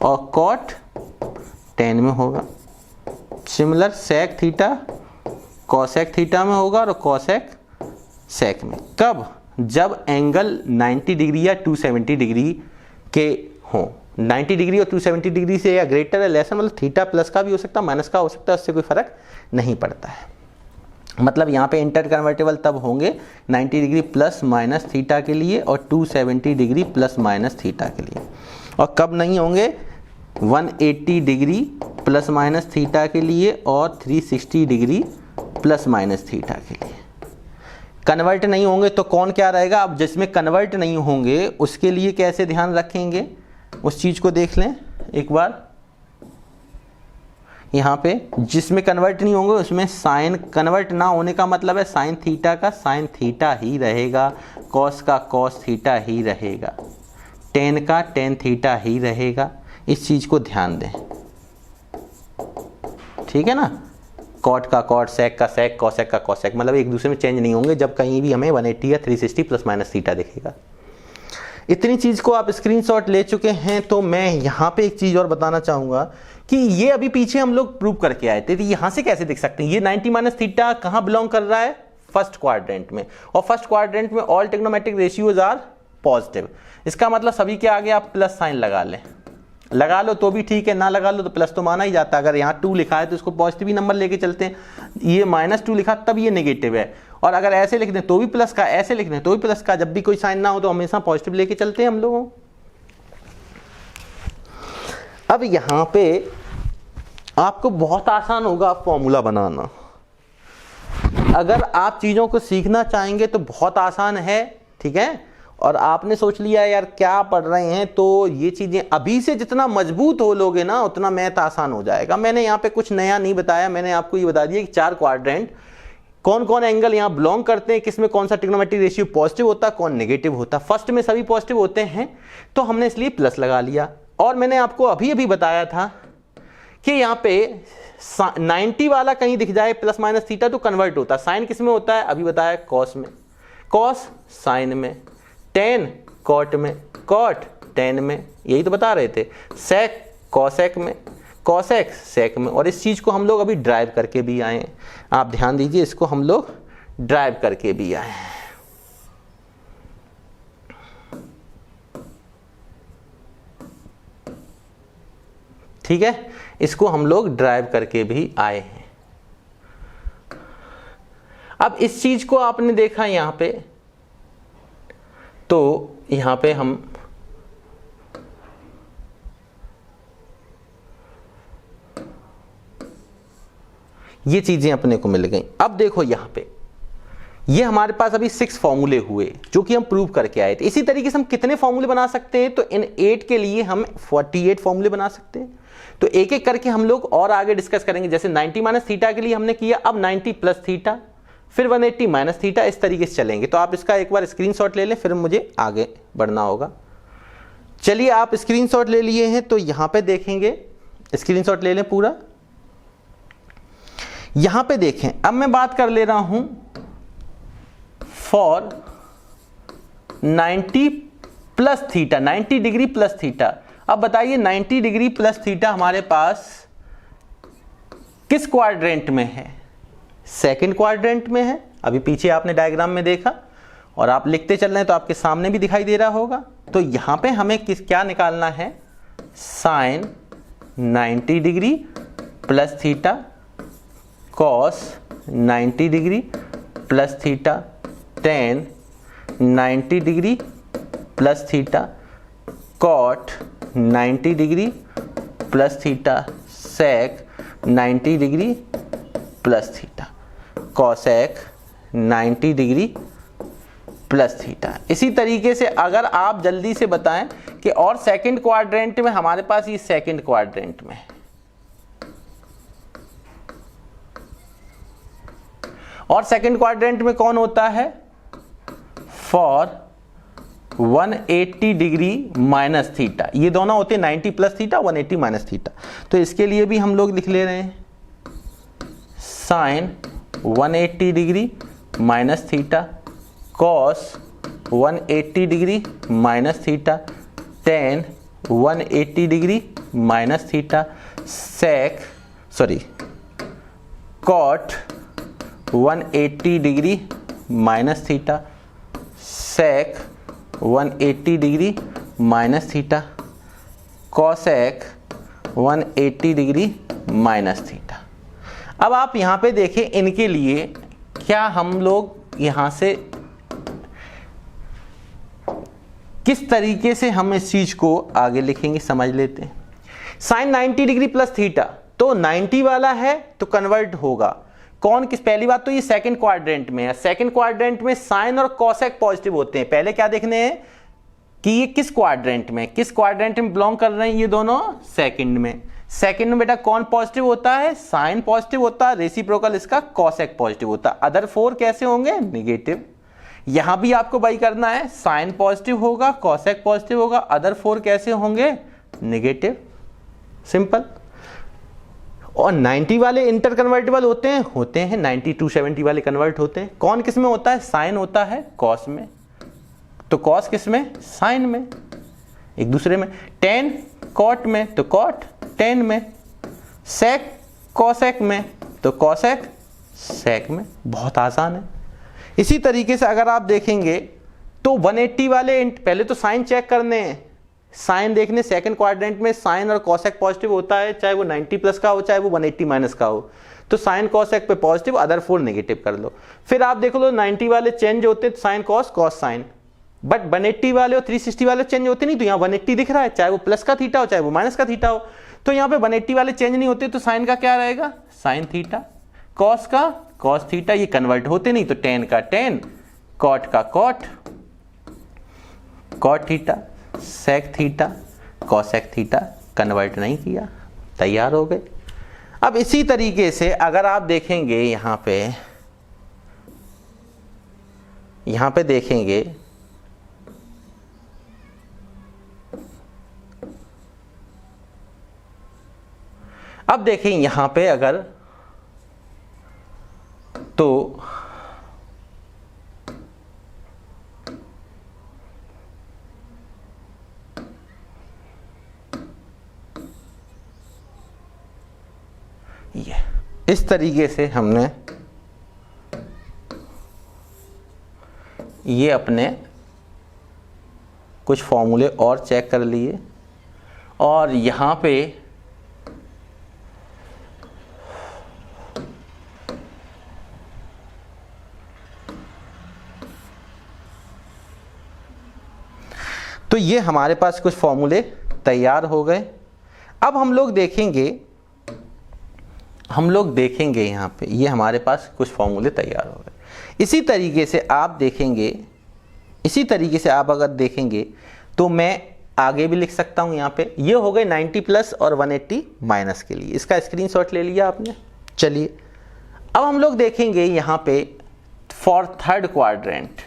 और कॉट टेन में होगा। Similar sec theta cosec theta में होगा और कॉसेक सेक में। कब, जब एंगल 90 डिग्री या 270 डिग्री के हों। 90 डिग्री और 270 डिग्री से या ग्रेटर है लेसर, मतलब थीटा प्लस का भी हो सकता है, माइनस का हो सकता है, उससे कोई फर्क नहीं पड़ता है। मतलब यहाँ पे इंटर कन्वर्टेबल तब होंगे 90 डिग्री प्लस माइनस थीटा के लिए और 270 डिग्री प्लस माइनस थीटा के लिए। और कब नहीं होंगे, 180 डिग्री प्लस माइनस थीटा के लिए और 360 डिग्री प्लस माइनस थीटा के लिए। कन्वर्ट नहीं होंगे तो कौन क्या रहेगा। अब जिसमें कन्वर्ट नहीं होंगे उसके लिए कैसे ध्यान रखेंगे, उस चीज को देख लें एक बार। यहाँ पे जिसमें कन्वर्ट नहीं होंगे उसमें साइन, कन्वर्ट ना होने का मतलब है साइन थीटा का साइन थीटा ही रहेगा, कॉस का कॉस थीटा ही रहेगा, टेन का टेन थीटा ही रहेगा। इस चीज को ध्यान दें, ठीक है ना। कॉट का कॉट, सेक का सेक, कॉसेक का कॉसेक, मतलब एक दूसरे में चेंज नहीं होंगे जब कहीं भी हमें 180 या 360 प्लस माइनस थीटा दिखेगा। इतनी चीज को आप स्क्रीनशॉट ले चुके हैं। तो मैं यहाँ पे एक चीज और बताना चाहूंगा कि ये अभी पीछे हम लोग प्रूव करके आए थे, तो यहाँ से कैसे देख सकते हैं ये 90 माइनस थीटा कहाँ बिलोंग कर रहा है, फर्स्ट क्वाड्रेंट में। और फर्स्ट क्वाड्रेंट में all trigonometric ratios are positive. इसका मतलब सभी के आगे आप प्लस साइन लगा लें, लगा लो तो भी ठीक है, ना लगा लो तो प्लस तो माना ही जाता है। अगर यहाँ 2 लिखा है तो इसको पॉजिटिव ही नंबर लेके चलते हैं, ये -2 लिखा तब ये नेगेटिव है। और अगर ऐसे लिख दें तो भी प्लस का, ऐसे लिख दें तो भी प्लस का, जब भी कोई साइन ना हो तो हमेशा पॉजिटिव लेके चलते हैं हम लोगों। अब यहाँ पे आपको बहुत आसान होगा फॉर्मूला बनाना। अगर आप चीजों को सीखना चाहेंगे तो बहुत आसान है, ठीक है। और आपने सोच लिया यार क्या पढ़ रहे हैं, तो ये चीजें अभी से जितना मजबूत हो लोगे ना उतना मैथ आसान हो जाएगा। मैंने यहाँ पे कुछ नया नहीं बताया, मैंने आपको ये बता दिया कि 4 क्वाड्रेंट, कौन कौन एंगल यहाँ बिलोंग करते हैं, किसमें कौन सा ट्रिग्नोमेट्रिक रेशियो पॉजिटिव होता है, कौन नेगेटिव होता है। फर्स्ट में सभी पॉजिटिव होते हैं तो हमने इसलिए प्लस लगा लिया। और मैंने आपको अभी अभी बताया था कि यहाँ पे 90 वाला कहीं दिख जाए प्लस माइनस थीटा तो कन्वर्ट होता है। साइन किस में होता है, अभी बताया कॉस में, कॉस साइन में, टेन कॉट में, कॉट टेन में, यही तो बता रहे थे, सेक कॉसेक में, कॉसेक सेक में। और इस चीज को हम लोग अभी ड्राइव करके भी आए हैं, आप ध्यान दीजिए, इसको हम लोग ड्राइव करके भी आए हैं। ठीक है, इसको हम लोग ड्राइव करके भी आए हैं। अब इस चीज को आपने देखा यहां पे, तो यहां पे हम ये चीजें अपने को मिल गई। अब देखो यहां पे ये हमारे पास अभी 6 फॉर्मूले हुए जो कि हम प्रूव करके आए थे। इसी तरीके से हम कितने फॉर्मूले बना सकते हैं, तो इन 8 के लिए हम 48 फॉर्मूले बना सकते हैं। तो एक एक करके हम लोग और आगे डिस्कस करेंगे। जैसे 90 माइनस थीटा के लिए हमने किया, अब 90 प्लस थीटा, फिर 180 माइनस थीटा, इस तरीके से चलेंगे। तो आप इसका एक बार स्क्रीनशॉट ले लें, फिर मुझे आगे बढ़ना होगा। चलिए आप स्क्रीनशॉट ले लिए हैं तो यहां पे देखेंगे, स्क्रीनशॉट ले लें पूरा। यहां पे देखें, अब मैं बात कर ले रहा हूं for 90 plus theta, 90 degree plus theta. अब बताइए 90 डिग्री प्लस थीटा हमारे पास किस क्वाड्रेंट में है? सेकंड क्वाड्रेंट में है। अभी पीछे आपने डायग्राम में देखा और आप लिखते चल रहे हैं तो आपके सामने भी दिखाई दे रहा होगा। तो यहां पे हमें क्या निकालना है? Sine 90 degree plus theta, cos 90 degree plus theta, tan 90 degree plus theta, cot 90 degree plus theta, sec 90 degree plus theta, cosec 90 degree plus theta. इसी तरीके से अगर आप जल्दी से बताएं कि और सेकंड क्वाड्रेंट में हमारे पास, ये सेकंड क्वाड्रेंट में, और सेकंड क्वाड्रेंट में कौन होता है? For 180 degree minus theta. ये दोनों होते हैं 90 प्लस थीटा, 180 माइनस थीटा। तो इसके लिए भी हम लोग लिख ले रहे हैं sine 180 degree minus theta, cos 180 degree minus theta, tan 180 degree minus theta, sec cot 180 degree minus theta, sec 180 degree minus theta, cosec 180 degree minus theta. अब आप यहां पे देखें, इनके लिए क्या हम लोग यहां से किस तरीके से हम इस चीज को आगे लिखेंगे, समझ लेते हैं। साइन 90 डिग्री प्लस थीटा, तो 90 वाला है तो कन्वर्ट होगा कौन किस? पहली बात तो ये सेकंड क्वाड्रेंट में है। सेकंड क्वाड्रेंट में साइन और कॉसेक पॉजिटिव होते हैं। पहले क्या देखने हैं कि ये किस क्वाड्रेंट में, किस क्वाड्रेंट में बिलोंग कर रहे हैं ये दोनों? सेकंड में। सेकंड में बेटा कौन पॉजिटिव होता है? साइन पॉजिटिव होता है, रेसिप्रोकल इसका कॉसेक पॉजिटिव होता है। अदर 4 कैसे होंगे? नेगेटिव। यहां भी आपको वही करना है, साइन पॉजिटिव होगा, कॉसेक पॉजिटिव होगा, अदर 4 कैसे होंगे? नेगेटिव। सिंपल। और 90 वाले इंटर कन्वर्टेबल होते हैं 90 टू 70 वाले कन्वर्ट होते हैं। कौन किस में होता है? साइन होता है कॉस में, तो कॉस किस में? साइन में, एक दूसरे में। टेन कॉट में, तो कॉट टेन में। सेक कॉसेक में, तो कॉसेक सेक में। बहुत आसान है। इसी तरीके से अगर आप देखेंगे तो 180 वाले, पहले तो साइन चेक करने हैं। साइन देखने, सेकंड क्वाड्रेंट में साइन और कॉसेक पॉजिटिव होता है, चाहे वो 90 प्लस का हो चाहे वो 180 माइनस का हो। तो साइन कॉसेक पे पॉजिटिव, अदर 4 नेगेटिव कर लो। फिर आप देख लो 90 वाले चेंज होते हैं, sine cos cos sign. But 180 वाले और 360 वाले चेंज होते नहीं। तो यहाँ 180 दिख रहा है, चाहे वो प्लस का थीटा हो चाहे वो माइनस का थीटा हो। तो यहाँ पे 180 वाले चेंज नहीं होते, तो साइन का क्या रहेगा? Sine theta. कॉस का कॉस थीटा, ये कन्वर्ट होते नहीं, तो टेन का टेन, कॉट का cot, cot theta, sec theta, cosec theta, convert नहीं किया, तैयार हो गए। अब इसी तरीके से अगर आप देखेंगे यहां पे देखेंगे अब देखें यहां पे अगर तो ये इस तरीके से हमने ये अपने कुछ फॉर्मूले और चेक कर लिए और यहां पे तो ये हमारे पास कुछ फॉर्मूले तैयार हो गए। अब हम लोग देखेंगे यहाँ पे ये हमारे पास कुछ फॉर्मूले तैयार हो गए। इसी तरीके से आप अगर देखेंगे तो मैं आगे भी लिख सकता हूँ। यहाँ पे ये हो गए 90 प्लस और 180 माइनस के लिए, इसका स्क्रीनशॉट ले लिया आपने। चलिए अब हम लोग देखेंगे यहाँ पे for third quadrant,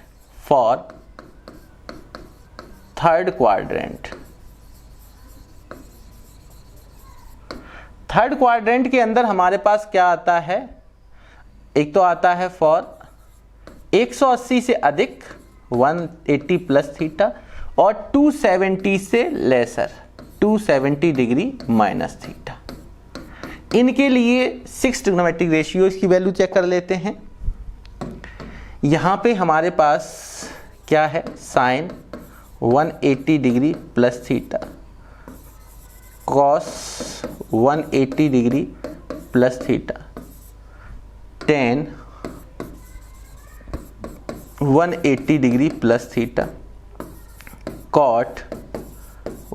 third quadrant के अंदर हमारे पास क्या आता है, एक तो आता है फॉर 180 से अधिक 180 प्लस थीटा और 270 से लेसर 270 डिग्री माइनस थीटा। इनके लिए 6 ट्रिग्नोमेट्रिक रेशियो इसकी वैल्यू चेक कर लेते हैं। यहां पे हमारे पास क्या है, sine 180 degree plus theta, cos 180 degree plus theta, tan 180 degree plus theta, cot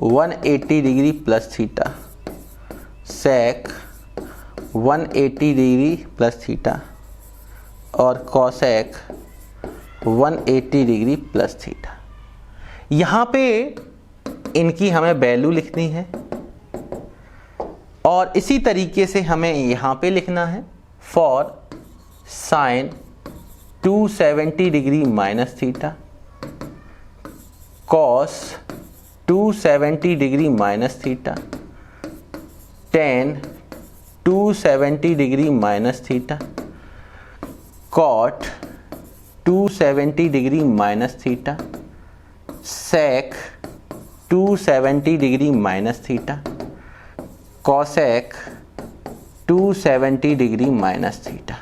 180 degree plus theta, sec 180 degree plus theta और कॉसेक 180 डिग्री प्लस थीटा। यहाँ पे इनकी हमें वैल्यू लिखनी है और इसी तरीके से हमें यहाँ पे लिखना है for sine 270 degree minus theta, cos 270 degree minus theta, tan 270 degree minus theta, cot 270 degree minus theta, sec 270 degree minus theta, cosec 270 degree minus theta.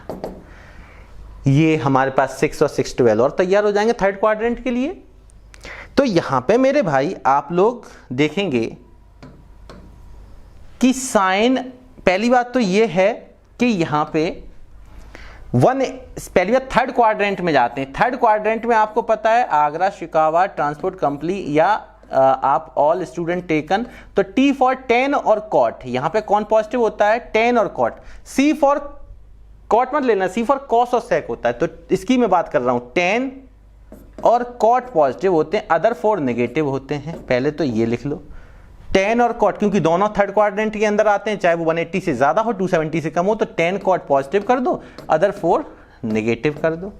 ये हमारे पास 6 और 6 12 और तैयार हो जाएंगे थर्ड क्वाड्रेंट के लिए। तो यहां पे मेरे भाई आप लोग देखेंगे कि साइन, पहली बात तो ये है कि यहां पे पहली बात थर्ड क्वाड्रेंट में जाते हैं। थर्ड क्वाड्रेंट में आपको पता है आगरा शिकावा ट्रांसपोर्ट कंपनी या आप ऑल स्टूडेंट टेकन, तो टी फॉर टेन और कॉट, यहां पे कौन पॉजिटिव होता है, टेन और कॉट। सी फॉर कॉट मत लेना, सी फॉर कॉस और सेक होता है। तो इसकी मैं बात कर रहा हूं, टेन और कॉट पॉजिटिव होते हैं, अदर 4 नेगेटिव होते हैं। पहले तो ये लिख लो, टेन और कॉट, क्योंकि दोनों थर्ड क्वाड्रेंट के अंदर आते हैं, चाहे वो 180 से ज्यादा हो 270 से कम हो, तो 10 कॉट पॉजिटिव कर दो, अदर 4 नेगेटिव कर दो।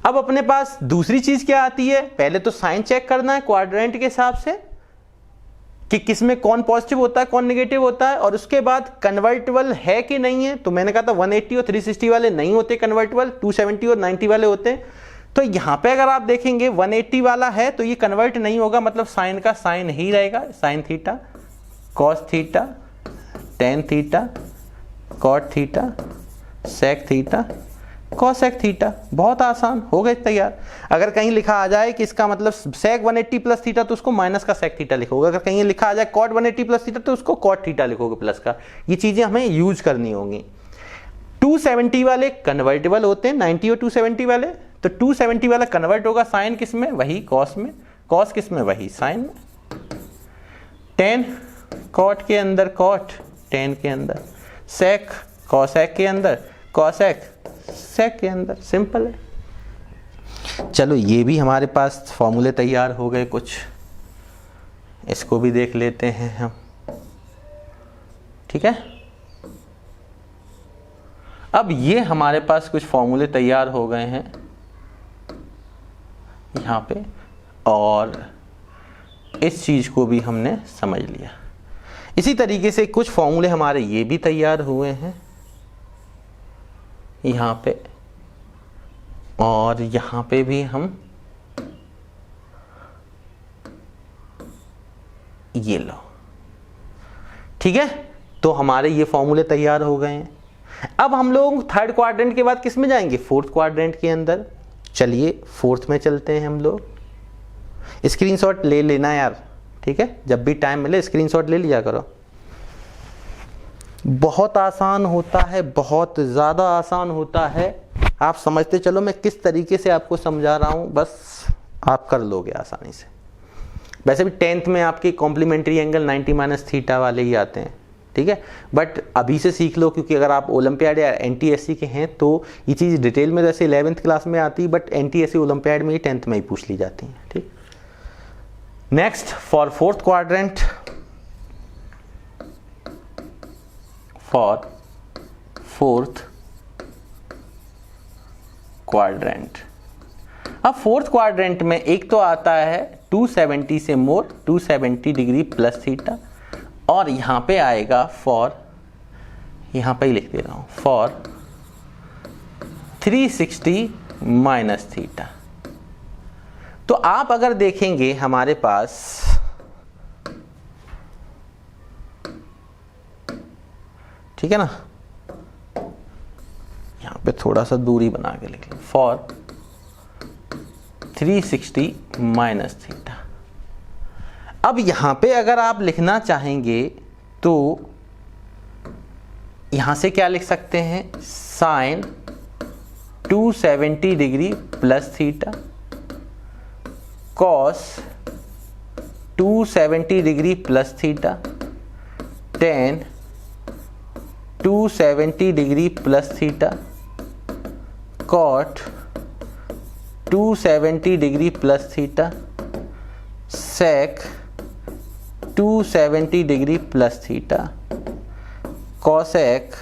अब अपने पास दूसरी चीज क्या आती है, पहले तो साइन चेक करना है क्वाड्रेंट के हिसाब से कि किसमें कौन पॉजिटिव होता है कौन नेगेटिव होता है, और उसके बाद कन्वर्टेबल है कि नहीं है। तो मैंने कहा था 180 और 360 वाले नहीं होते कन्वर्टेबल, 270 और 90 वाले होते हैं। तो यहां पे अगर आप देखेंगे 180 वाला है तो ये कन्वर्ट नहीं होगा, मतलब साइन का साइन ही रहेगा, sine theta, cos theta, tan theta, cot theta, sec theta, cosec theta. बहुत आसान हो गए तैयार। अगर कहीं लिखा आ जाए कि इसका मतलब सेक 180 प्लस थीटा तो उसको माइनस का सेक थीटा लिखोगे, अगर कहीं लिखा आ जाए कॉट 180 प्लस थीटा तो उसको कॉट थीटा लिखोगे प्लस का। ये चीजें हमें यूज करनी होंगी। 270 वाले कन्वर्टेबल होते हैं, 90 और 270 वाले, तो 270 वाला कन्वर्ट होगा साइन किस में, वही कॉस में, कॉस किस में, वही साइन में। 10 कॉट के अंदर कॉट, 10 के अंदर सेक, कॉसेक के अंदर कॉसेक, सेक के अंदर। सिंपल है। चलो ये भी हमारे पास फॉर्मूले तैयार हो गए कुछ, इसको भी देख लेते हैं हम। ठीक है, अब ये हमारे पास कुछ फॉर्मूले तैयार हो गए हैं यहाँ पे, और इस चीज को भी हमने समझ लिया। इसी तरीके से कुछ फॉर्मूले हमारे ये भी तैयार हुए हैं यहाँ पे, और यहाँ पे भी हम ये लो। ठीक है, तो हमारे ये फॉर्मूले तैयार हो गए हैं। अब हम लोग थर्ड क्वाड्रेंट के बाद किस में जाएंगे, फोर्थ क्वाड्रेंट के अंदर। चलिए फोर्थ में चलते हैं हम लोग। स्क्रीनशॉट ले लेना यार, ठीक है, जब भी टाइम मिले स्क्रीनशॉट ले लिया करो। बहुत आसान होता है, बहुत ज़्यादा आसान होता है। आप समझते चलो मैं किस तरीके से आपको समझा रहा हूँ, बस आप कर लोगे आसानी से। वैसे भी 10th में आपके कॉम्प्लीमेंट्री एंगल 90 माइनस थीटा वाले ही आते हैं, ठीक है। बट अभी से सीख लो, क्योंकि अगर आप ओलंपियाड या NTSC के हैं तो ये चीज़ डिटेल में जैसे 11th क्लास में आती है, बट NTSC ओलंपियाड में ही 10th में ही पूछ ली जाती है, ठीक। Next for fourth quadrant, for fourth quadrant. अब फोर्थ क्वाड्रेंट में एक तो आता है 270 से मोर 270 डिग्री प्लस थीटा, और यहां पे आएगा फॉर, यहां पे ही लिख दे रहा हूं, फॉर 360 माइनस थीटा। तो आप अगर देखेंगे हमारे पास ठीक है ना, यहां पे थोड़ा सा दूरी बना के लिख लो, फॉर 360 माइनस थीटा। अब यहां पे अगर आप लिखना चाहेंगे तो यहां से क्या लिख सकते हैं, sine 270 degree plus theta, cos 270 degree plus theta, tan 270 degree plus theta, cot 270 degree plus theta, sec 270 degree plus theta, cosec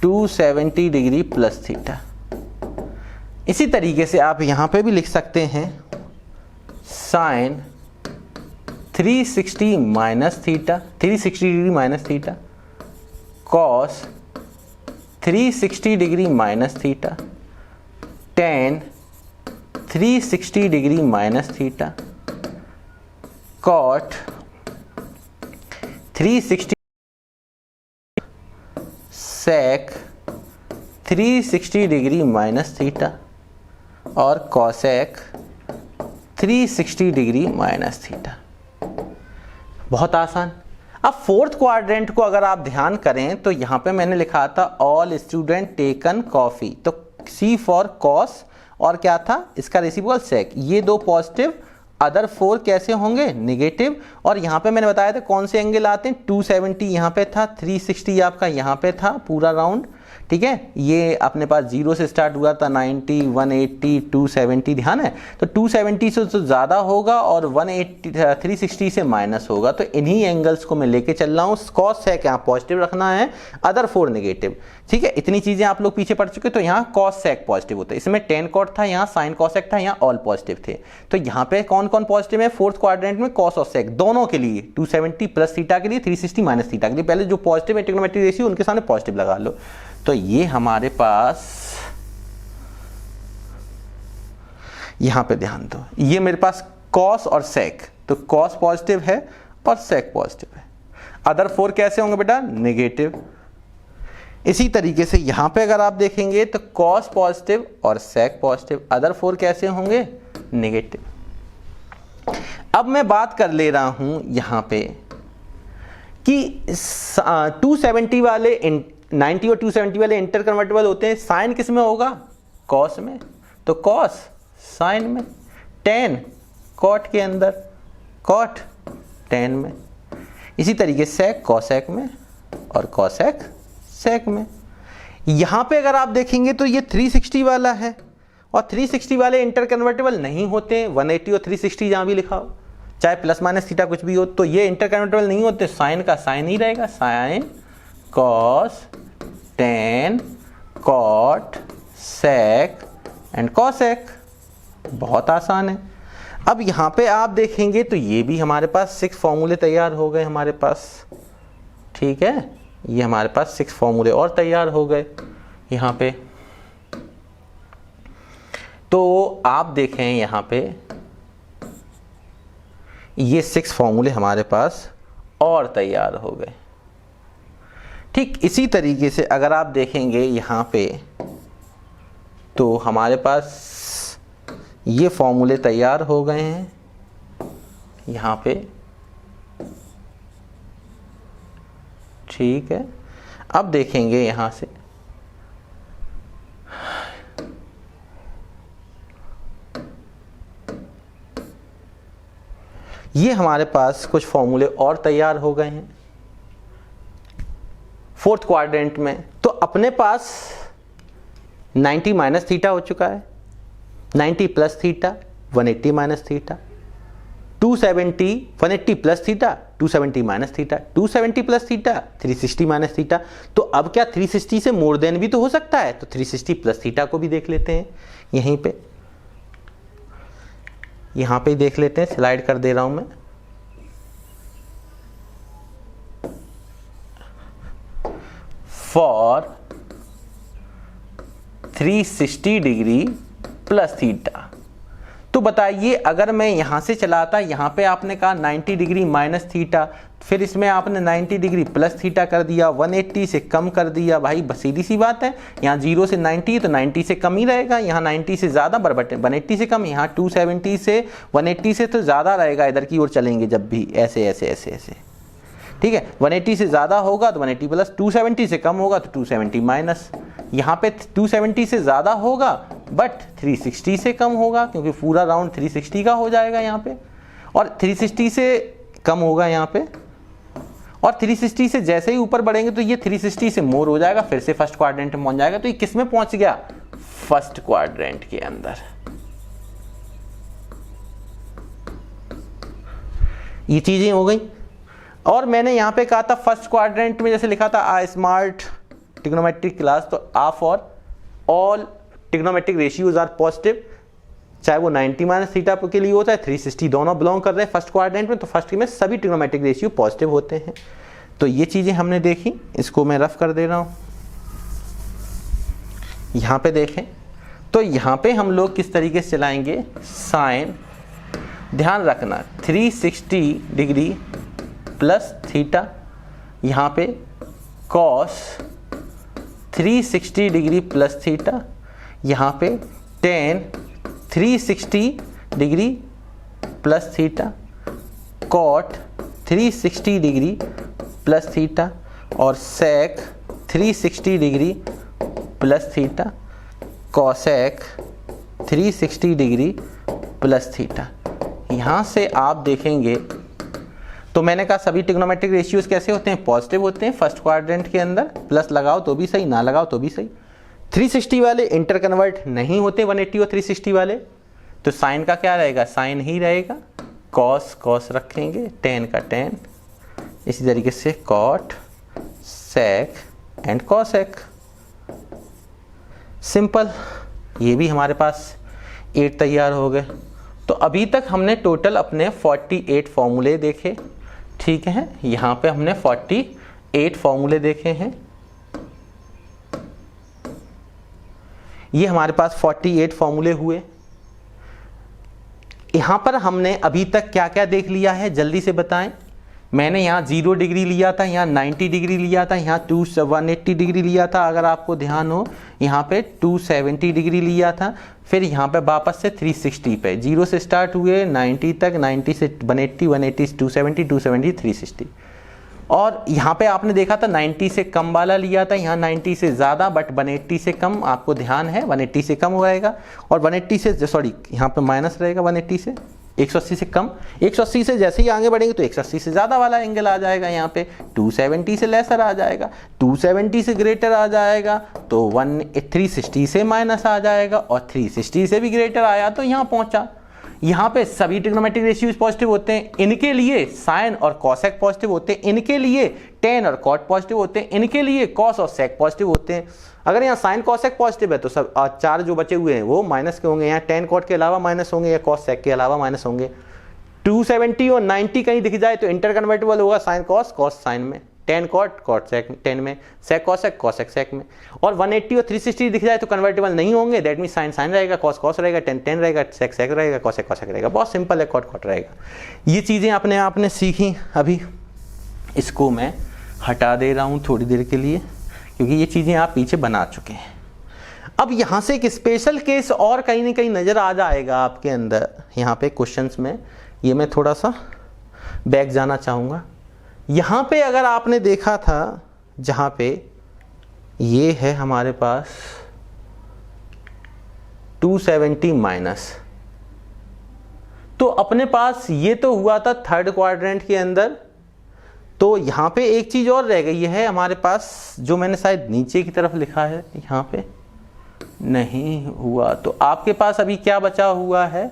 270 degree plus theta. इसी तरीके से आप यहां पे भी लिख सकते हैं sine 360 minus theta, 360 degree minus theta, cos 360 degree minus theta, tan 360 degree minus theta, cot 360, sec 360 degree minus theta, और कॉसेक 360 डिग्री माइनस थीटा। बहुत आसान। अब फोर्थ क्वाड्रेंट को अगर आप ध्यान करें तो यहां पे मैंने लिखा था ऑल स्टूडेंट टेकन कॉफी, तो C फॉर कॉस और क्या था इसका रेसिप्रोकल सेक, ये दो पॉजिटिव, अदर 4 कैसे होंगे, नेगेटिव। और यहाँ पे मैंने बताया था कौन से एंगल आते हैं, 270 यहाँ पे था, 360 आपका यहाँ पे था पूरा राउंड, ठीक है। ये अपने पास 0 से स्टार्ट हुआ था, 90, 180, 270, ध्यान है। तो 270 से तो ज़्यादा होगा और 180 360 से माइनस होगा, तो इन्हीं एंगल्स को मैं लेके चल रहा हूँ। कॉस सेक यहाँ पॉजिटिव रखना है, अदर 4 नेगेटिव, ठीक है। इतनी चीज़ें आप लोग पीछे पढ़ चुके, तो यहाँ कॉस सेक पॉजिटिव होता है, इसमें टेन कॉट था, यहाँ साइन कॉसेक था, यहाँ ऑल पॉजिटिव थे। तो यहाँ पे कौन कौन पॉजिटिव है फोर्थ क्वाड्रेंट में, कॉस और सेक दोनों के लिए, 270 प्लस थीटा के लिए, 360 माइनस थीटा के लिए। पहले जो पॉजिटिव है ट्रिग्नोमेट्रिक रेशियो उनके सामने पॉजिटिव लगा लो। तो ये हमारे पास, यहां पे ध्यान दो, ये मेरे पास कॉस और सेक, तो कॉस पॉजिटिव है और सेक पॉजिटिव है। अदर 4 कैसे होंगे बेटा, नेगेटिव। इसी तरीके से यहां पे अगर आप देखेंगे तो कॉस पॉजिटिव और सेक पॉजिटिव, अदर 4 कैसे होंगे, नेगेटिव। अब मैं बात कर ले रहा हूं यहां पे कि 270 वाले 90 और 270 वाले इंटर कन्वर्टेबल होते हैं, साइन किस में होगा, कॉस में, तो कॉस साइन में, टेन कॉट के अंदर, कॉट टेन में। इसी तरीके से सेक कॉसेक में और कॉसेक सेक में। यहां पे अगर आप देखेंगे तो ये 360 वाला है, और 360 वाले इंटर कन्वर्टेबल नहीं होते, 180 और 360 जहां भी लिखा हो, चाहे प्लस माइनस थीटा कुछ भी हो, तो ये इंटर कन्वर्टेबल नहीं होते, साइन का साइन ही रहेगा, sine cos tan cot sec and cosec. बहुत आसान है। अब यहां पे आप देखेंगे तो ये भी हमारे पास 6 फॉर्मूले तैयार हो गए हमारे पास, ठीक है। ये हमारे पास 6 फॉर्मूले और तैयार हो गए यहां पे। तो आप देखें यहां पे ये 6 फॉर्मूले हमारे पास और तैयार हो गए, ठीक। इसी तरीके से अगर आप देखेंगे यहाँ पे तो हमारे पास ये फॉर्मूले तैयार हो गए हैं यहाँ पे, ठीक है। अब देखेंगे यहाँ से ये हमारे पास कुछ फॉर्मूले और तैयार हो गए हैं फोर्थ क्वाड्रेंट में। तो अपने पास 90 माइनस थीटा हो चुका है, 90 plus theta 180 minus theta, 270 180 plus theta 270 minus theta, 270 plus theta 360 minus theta. तो अब क्या 360 से मोर देन भी तो हो सकता है, तो 360 प्लस थीटा को भी देख लेते हैं यहीं पे, यहां पे देख लेते हैं, स्लाइड कर दे रहा हूं मैं। फॉर 360 डिग्री प्लस थीटा, तो बताइए अगर मैं यहां से चलाता, यहां पे आपने कहा 90 डिग्री माइनस थीटा, फिर इसमें आपने 90 डिग्री प्लस थीटा कर दिया, 180 से कम कर दिया, भाई सीधी सी बात है, यहाँ 0 से 90 तो 90 से कम ही रहेगा, यहाँ 90 से ज़्यादा बराबर 180 से कम, यहाँ 270 से 180 से तो ज़्यादा रहेगा, इधर की ओर चलेंगे जब भी ऐसे ऐसे ऐसे ऐसे, ठीक है। 180 से ज़्यादा होगा तो 180 प्लस, 270 से कम होगा तो 270 माइनस, यहाँ पे 270 से ज़्यादा होगा बट 360 से कम होगा, क्योंकि पूरा राउंड 360 का हो जाएगा यहाँ पे, और 360 से कम होगा यहाँ पे, और 360 से जैसे ही ऊपर बढ़ेंगे तो ये 360 से मोर हो जाएगा, फिर से फर्स्ट क्वाड्रेंट में पहुंच जाएगा। तो ये किस में पहुंच गया, फर्स्ट क्वाड्रेंट के अंदर। ये चीजें हो गई। और मैंने यहां पे कहा था फर्स्ट क्वाड्रेंट में जैसे लिखा था आ स्मार्ट ट्रिग्नोमेट्रिक क्लास, तो A for all trigonometric ratios are positive, चाहे वो 90 माइनस थीटा के लिए होता है, 360 दोनों बिलोंग कर रहे हैं फर्स्ट क्वाड्रेंट में, तो फर्स्ट में सभी ट्रिग्नोमेट्रिक रेशियो पॉजिटिव होते हैं। तो ये चीजें हमने देखी, इसको मैं रफ कर दे रहा हूं। यहां पे देखें तो यहां पे हम लोग किस तरीके से चलाएंगे, साइन, ध्यान रखना 360 डिग्री प्लस थीटा, यहां पे कॉस 360 डिग्री प्लस थीटा, यहां पे tan 360 degree plus theta, cot 360 degree plus theta, और sec 360 degree plus theta, cosec 360 degree plus theta. यहाँ से आप देखेंगे तो मैंने कहा सभी ट्रिग्नोमेट्रिक रेशियोज कैसे होते हैं, पॉजिटिव होते हैं फर्स्ट क्वाड्रेंट के अंदर, प्लस लगाओ तो भी सही, ना लगाओ तो भी सही। 360 वाले इंटर कन्वर्ट नहीं होते 180 और 360 वाले, तो साइन का क्या रहेगा, साइन ही रहेगा, कॉस कॉस रखेंगे, टेन का टेन, इसी तरीके से cot, sec and cosec, simple. ये भी हमारे पास 8 तैयार हो गए। तो अभी तक हमने टोटल अपने 48 फॉर्मूले देखे, ठीक है, यहां पे हमने 48 फॉर्मूले देखे हैं। ये हमारे पास 48 फॉर्मूले हुए। यहां पर हमने अभी तक क्या क्या देख लिया है, जल्दी से बताएं। मैंने यहाँ 0 डिग्री लिया था, यहाँ 90 डिग्री लिया था, यहाँ 180 डिग्री लिया था, अगर आपको ध्यान हो यहाँ पे 270 डिग्री लिया था, फिर यहाँ पे वापस से 360 पे, 0 से स्टार्ट हुए 90 तक, 90 से 180, 180 से 270, 270 360। और यहाँ पे आपने देखा था 90 से कम वाला लिया था, यहाँ 90 से ज़्यादा बट 180 से कम, आपको ध्यान है 180 से कम रहेगा, और 180 से सॉरी यहाँ पे माइनस रहेगा 180 से, 180 से कम, 180 से जैसे ही आगे बढ़ेंगे तो 180 से ज़्यादा वाला एंगल आ जाएगा, यहाँ पे 270 से लेसर आ जाएगा, 270 से ग्रेटर आ जाएगा तो 360 से माइनस आ जाएगा, और 360 से भी ग्रेटर आया तो यहाँ पहुँचा। यहाँ पे सभी ट्रिग्नोमेट्रिक रेशियोज पॉजिटिव होते हैं, इनके लिए साइन और कॉसेक पॉजिटिव होते हैं, इनके लिए टेन और कॉट पॉजिटिव होते हैं, इनके लिए कॉस और सेक पॉजिटिव होते हैं। अगर यहाँ साइन कॉसेक पॉजिटिव है तो सब 4 जो बचे हुए हैं वो माइनस के होंगे, यहाँ टेन कॉट के अलावा माइनस होंगे या कॉस सेक के अलावा माइनस होंगे। 270 और 90 कहीं दिख जाए तो इंटर कन्वर्टेबल होगा साइन कॉस, कॉस साइन में, tan cot cot sec tan में, सेक कॉसेक कॉसेक सेक में। और 180 और 360 दिख जाए तो कन्वर्टेबल नहीं होंगे, दैट मीन साइन साइन रहेगा, कॉस कॉस रहेगा, टेन टेन रहेगा, सेक सेक रहेगा, कॉसेक कॉसेक रहेगा। बहुत सिंपल है, कॉट कॉट रहेगा। ये चीज़ें अपने आपने सीखी। अभी इसको मैं हटा दे रहा हूँ थोड़ी देर के लिए, क्योंकि ये चीज़ें आप पीछे बना चुके हैं। अब यहाँ से एक स्पेशल केस और कहीं ना कहीं नज़र आ जाएगा आपके अंदर, यहाँ पे क्वेश्चंस में। ये मैं थोड़ा सा बैक जाना चाहूँगा। यहाँ पे अगर आपने देखा था, जहाँ पे ये है हमारे पास 270 माइनस, तो अपने पास ये तो हुआ था थर्ड क्वाड्रेंट के अंदर। तो यहाँ पे एक चीज और रह गई है हमारे पास, जो मैंने शायद नीचे की तरफ लिखा है, यहाँ पे नहीं हुआ। तो आपके पास अभी क्या बचा हुआ है,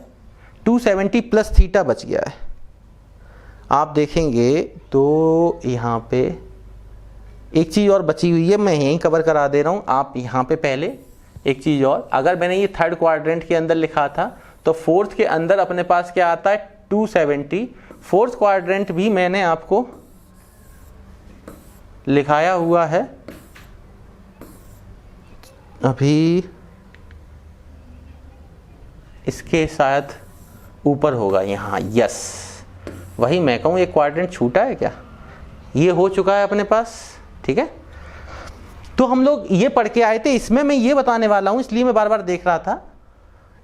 270 प्लस थीटा बच गया है। आप देखेंगे तो यहाँ पे एक चीज और बची हुई है, मैं यहीं कवर करा दे रहा हूँ। आप यहाँ पे पहले एक चीज और, अगर मैंने ये थर्ड क्वाड्रेंट के अंदर लिखा था तो फोर्थ के अंदर अपने पास क्या आता है 270। फोर्थ क्वाड्रेंट भी मैंने आपको लिखाया हुआ है, अभी इसके शायद ऊपर होगा यहाँ, यस वही मैं कहूँ। एक क्वाड्रेंट छूटा है क्या, ये हो चुका है अपने पास, ठीक है। तो हम लोग ये पढ़ के आए थे, इसमें मैं ये बताने वाला हूँ, इसलिए मैं बार बार देख रहा था।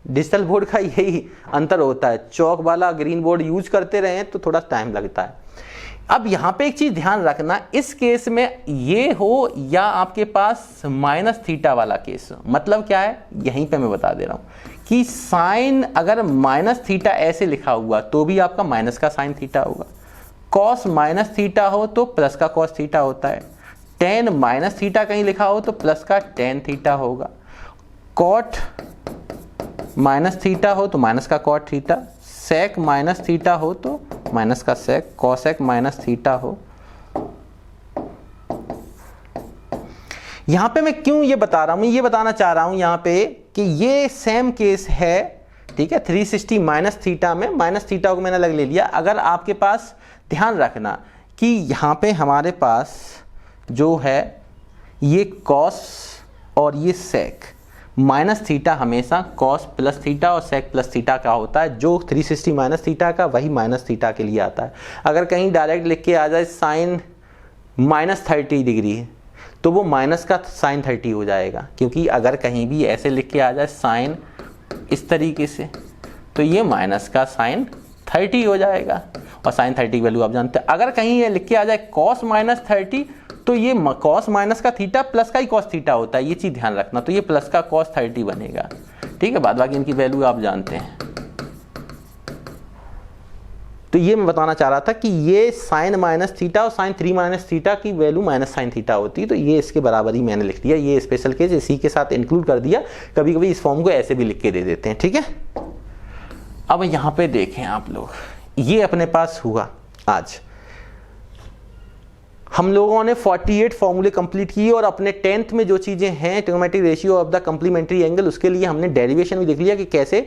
डिजिटल बोर्ड का यही अंतर होता है, चौक वाला ग्रीन बोर्ड यूज करते रहे तो थोड़ा टाइम लगता है। अब यहाँ पे एक चीज ध्यान रखना, इस केस में ये हो या आपके पास माइनस थीटा वाला केस, मतलब क्या है यहीं पे मैं बता दे रहा हूँ कि साइन अगर माइनस थीटा ऐसे लिखा हुआ तो भी आपका माइनस का साइन थीटा होगा, कॉस माइनस थीटा हो तो प्लस का कॉस थीटा होता है, टेन माइनस थीटा कहीं लिखा हो तो प्लस का टेन थीटा होगा, कॉट माइनस थीटा हो तो माइनस का cot theta, sec minus theta हो तो माइनस का सेक, कॉसेक माइनस थीटा हो। यहां पे मैं क्यों ये बता रहा हूं, ये बताना चाह रहा हूं यहां पे कि ये सेम केस है, ठीक है। 360 माइनस थीटा में माइनस थीटा को मैंने अलग ले लिया। अगर आपके पास ध्यान रखना कि यहां पे हमारे पास जो है ये कॉस और ये सेक, माइनस थीटा हमेशा कॉस प्लस थीटा और सेक प्लस थीटा का होता है। जो 360 माइनस थीटा का वही माइनस थीटा के लिए आता है। अगर कहीं डायरेक्ट लिख के आ जाए साइन माइनस 30 डिग्री तो वो माइनस का साइन 30 हो जाएगा, क्योंकि अगर कहीं भी ऐसे लिख के आ जाए साइन इस तरीके से तो ये माइनस का साइन 30 हो जाएगा, और साइन 30 की वैल्यू आप जानते हैं। अगर कहीं ये लिख के आ जाए कॉस माइनस 30 तो ये कॉस माइनस का थीटा प्लस का ही कॉस थीटा होता है, ये चीज ध्यान रखना। तो ये प्लस का कॉस 30 बनेगा, ठीक है। बाद बाकी इनकी वैल्यू आप जानते हैं। तो ये मैं बताना चाह रहा था कि ये साइन माइनस थीटा और साइन 3 माइनस थीटा की वैल्यू माइनस साइन थीटा होती है। तो ये इसके बराबर ही मैंने लिख दिया, ये स्पेशल केस इसी के साथ इंक्लूड कर दिया। कभी कभी इस फॉर्म को ऐसे भी लिख के दे देते हैं, ठीक है। अब यहां पे देखें आप लोग, ये अपने पास हुआ आज हम लोगों ने 48 फॉर्मूले कंप्लीट किए, और अपने 10th में जो चीजें हैं trigonometric ratio of the complementary angle, उसके लिए हमने डेरिवेशन भी देख लिया कि कैसे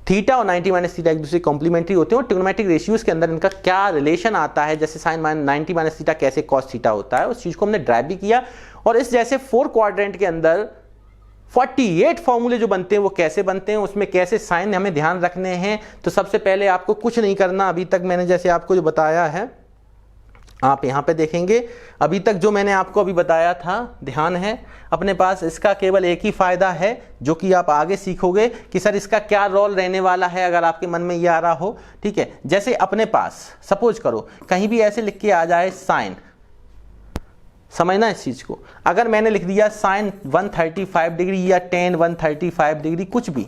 थीटा और 90 माइनस थीटा एक दूसरे कॉम्प्लीमेंट्री होते हैं, और ट्रिग्नोमेट्रिक रेशियोज के अंदर इनका क्या रिलेशन आता है। जैसे साइन 90 माइनस थीटा कैसे कॉस थीटा होता है, उस चीज को हमने ड्राइव भी किया। और इस जैसे 4 क्वाड्रेंट के अंदर 48 फॉर्मूले जो बनते हैं वो कैसे बनते हैं, उसमें कैसे साइन हमें ध्यान रखने हैं। तो सबसे पहले आपको कुछ नहीं करना, अभी तक मैंने जैसे आपको जो बताया है आप यहां पे देखेंगे, अभी तक जो मैंने आपको अभी बताया था ध्यान है अपने पास। इसका केवल एक ही फायदा है जो कि आप आगे सीखोगे कि सर इसका क्या रोल रहने वाला है, अगर आपके मन में ये आ रहा हो, ठीक है। जैसे अपने पास सपोज करो कहीं भी ऐसे लिख के आ जाए साइन, समझना इस चीज को, अगर मैंने लिख दिया साइन 135 डिग्री या टेन 135 डिग्री कुछ भी,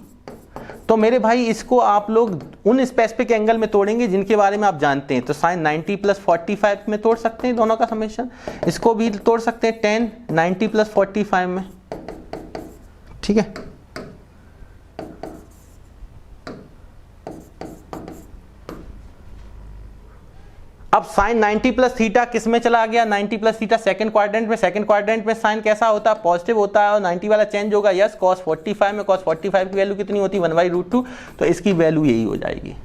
तो मेरे भाई इसको आप लोग उन स्पेसिफिक एंगल में तोड़ेंगे जिनके बारे में आप जानते हैं। तो साइन 90 प्लस 45 में तोड़ सकते हैं दोनों का समेशन, इसको भी तोड़ सकते हैं 10 90 प्लस 45 में, ठीक है। अब साइन 90 प्लस थीटा किस में चला गया, 90 प्लस थीटा सेकंड क्वाड्रेंट में। सेकंड क्वाड्रेंट में साइन कैसा होता है, पॉजिटिव होता है, और 90 वाला चेंज होगा, यस। cos 45 में cos 45 की वैल्यू कितनी होती है 1/√2, तो इसकी वैल्यू यही हो जाएगी।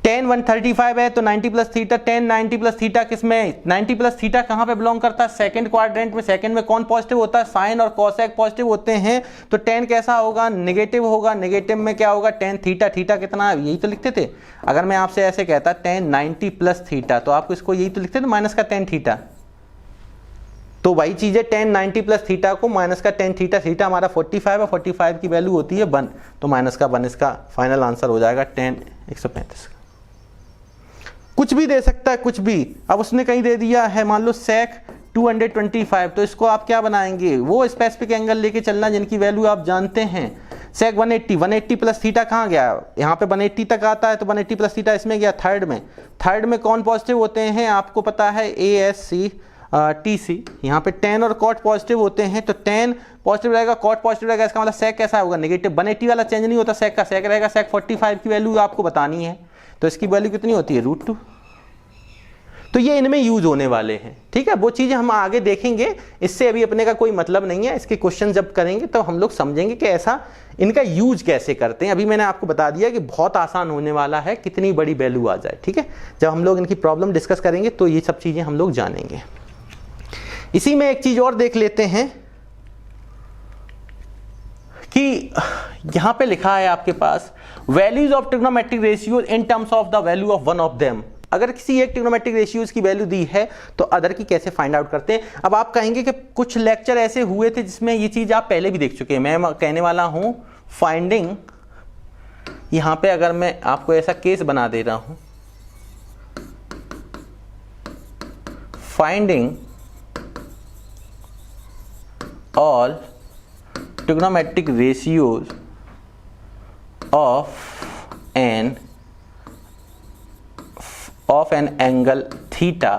tan 135 है तो 90 plus theta, tan 90 plus theta किसमें, 90 प्लस थीटा कहां पे बिलोंग करता है, सेकंड क्वाड्रेंट में। सेकंड में कौन पॉजिटिव होता है, साइन और कॉसेक पॉजिटिव होते हैं, तो tan कैसा होगा, नेगेटिव होगा। नेगेटिव में क्या होगा, tan थीटा, थीटा कितना है यही तो लिखते थे। अगर मैं आपसे ऐसे कहता tan 90 प्लस थीटा तो आप इसको यही तो लिखते थे माइनस का tan थीटा। तो वही चीज है, tan 90 प्लस थीटा को माइनस का tan थीटा, थीटा हमारा 45 है, 45 की वैल्यू होती है 1, तो माइनस का 1 इसका फाइनल आंसर हो जाएगा tan 135 का। कुछ भी दे सकता है, कुछ भी। अब उसने कहीं दे दिया है मान लो sec 225, तो इसको आप क्या बनाएंगे, वो स्पेसिफिक एंगल लेके चलना जिनकी वैल्यू आप जानते हैं। सेक 180 प्लस थीटा कहाँ गया, यहाँ पे 180 तक आता है तो 180 प्लस थीटा इसमें गया थर्ड में कौन पॉजिटिव होते हैं आपको पता है ASC TC, यहाँ पे tan और cot पॉजिटिव होते हैं तो tan पॉजिटिव रहेगा cot पॉजिटिव रहेगा, इसका मतलब sec कैसा होगा नेगेटिव। 180 वाला चेंज नहीं होता sec का, sec रहेगा sec 45 की वैल्यू आपको बतानी है तो इसकी वैल्यू कितनी होती है √2। तो ये इनमें यूज होने वाले हैं, ठीक है। वो चीजें हम आगे देखेंगे, इससे अभी अपने का कोई मतलब नहीं है। इसके क्वेश्चन जब करेंगे तो हम लोग समझेंगे कि ऐसा इनका यूज कैसे करते हैं। अभी मैंने आपको बता दिया कि बहुत आसान होने वाला है, कितनी बड़ी वैल्यू आ जाए, ठीक है। जब हम लोग इनकी प्रॉब्लम डिस्कस करेंगे तो ये सब चीजें हम लोग जानेंगे। इसी में एक चीज और देख लेते हैं कि यहां पे लिखा है आपके पास values of trigonometric ratios in terms of the value of one of them. अगर किसी एक ट्रिग्नोमेट्रिक रेशियोज की वैल्यू दी है तो अदर की कैसे फाइंड आउट करते हैं। अब आप कहेंगे कि कुछ लेक्चर ऐसे हुए थे जिसमें ये चीज आप पहले भी देख चुके हैं। मैं कहने वाला हूं फाइंडिंग, यहां पे अगर मैं आपको ऐसा केस बना दे रहा हूं, finding all trigonometric ratios of an angle theta,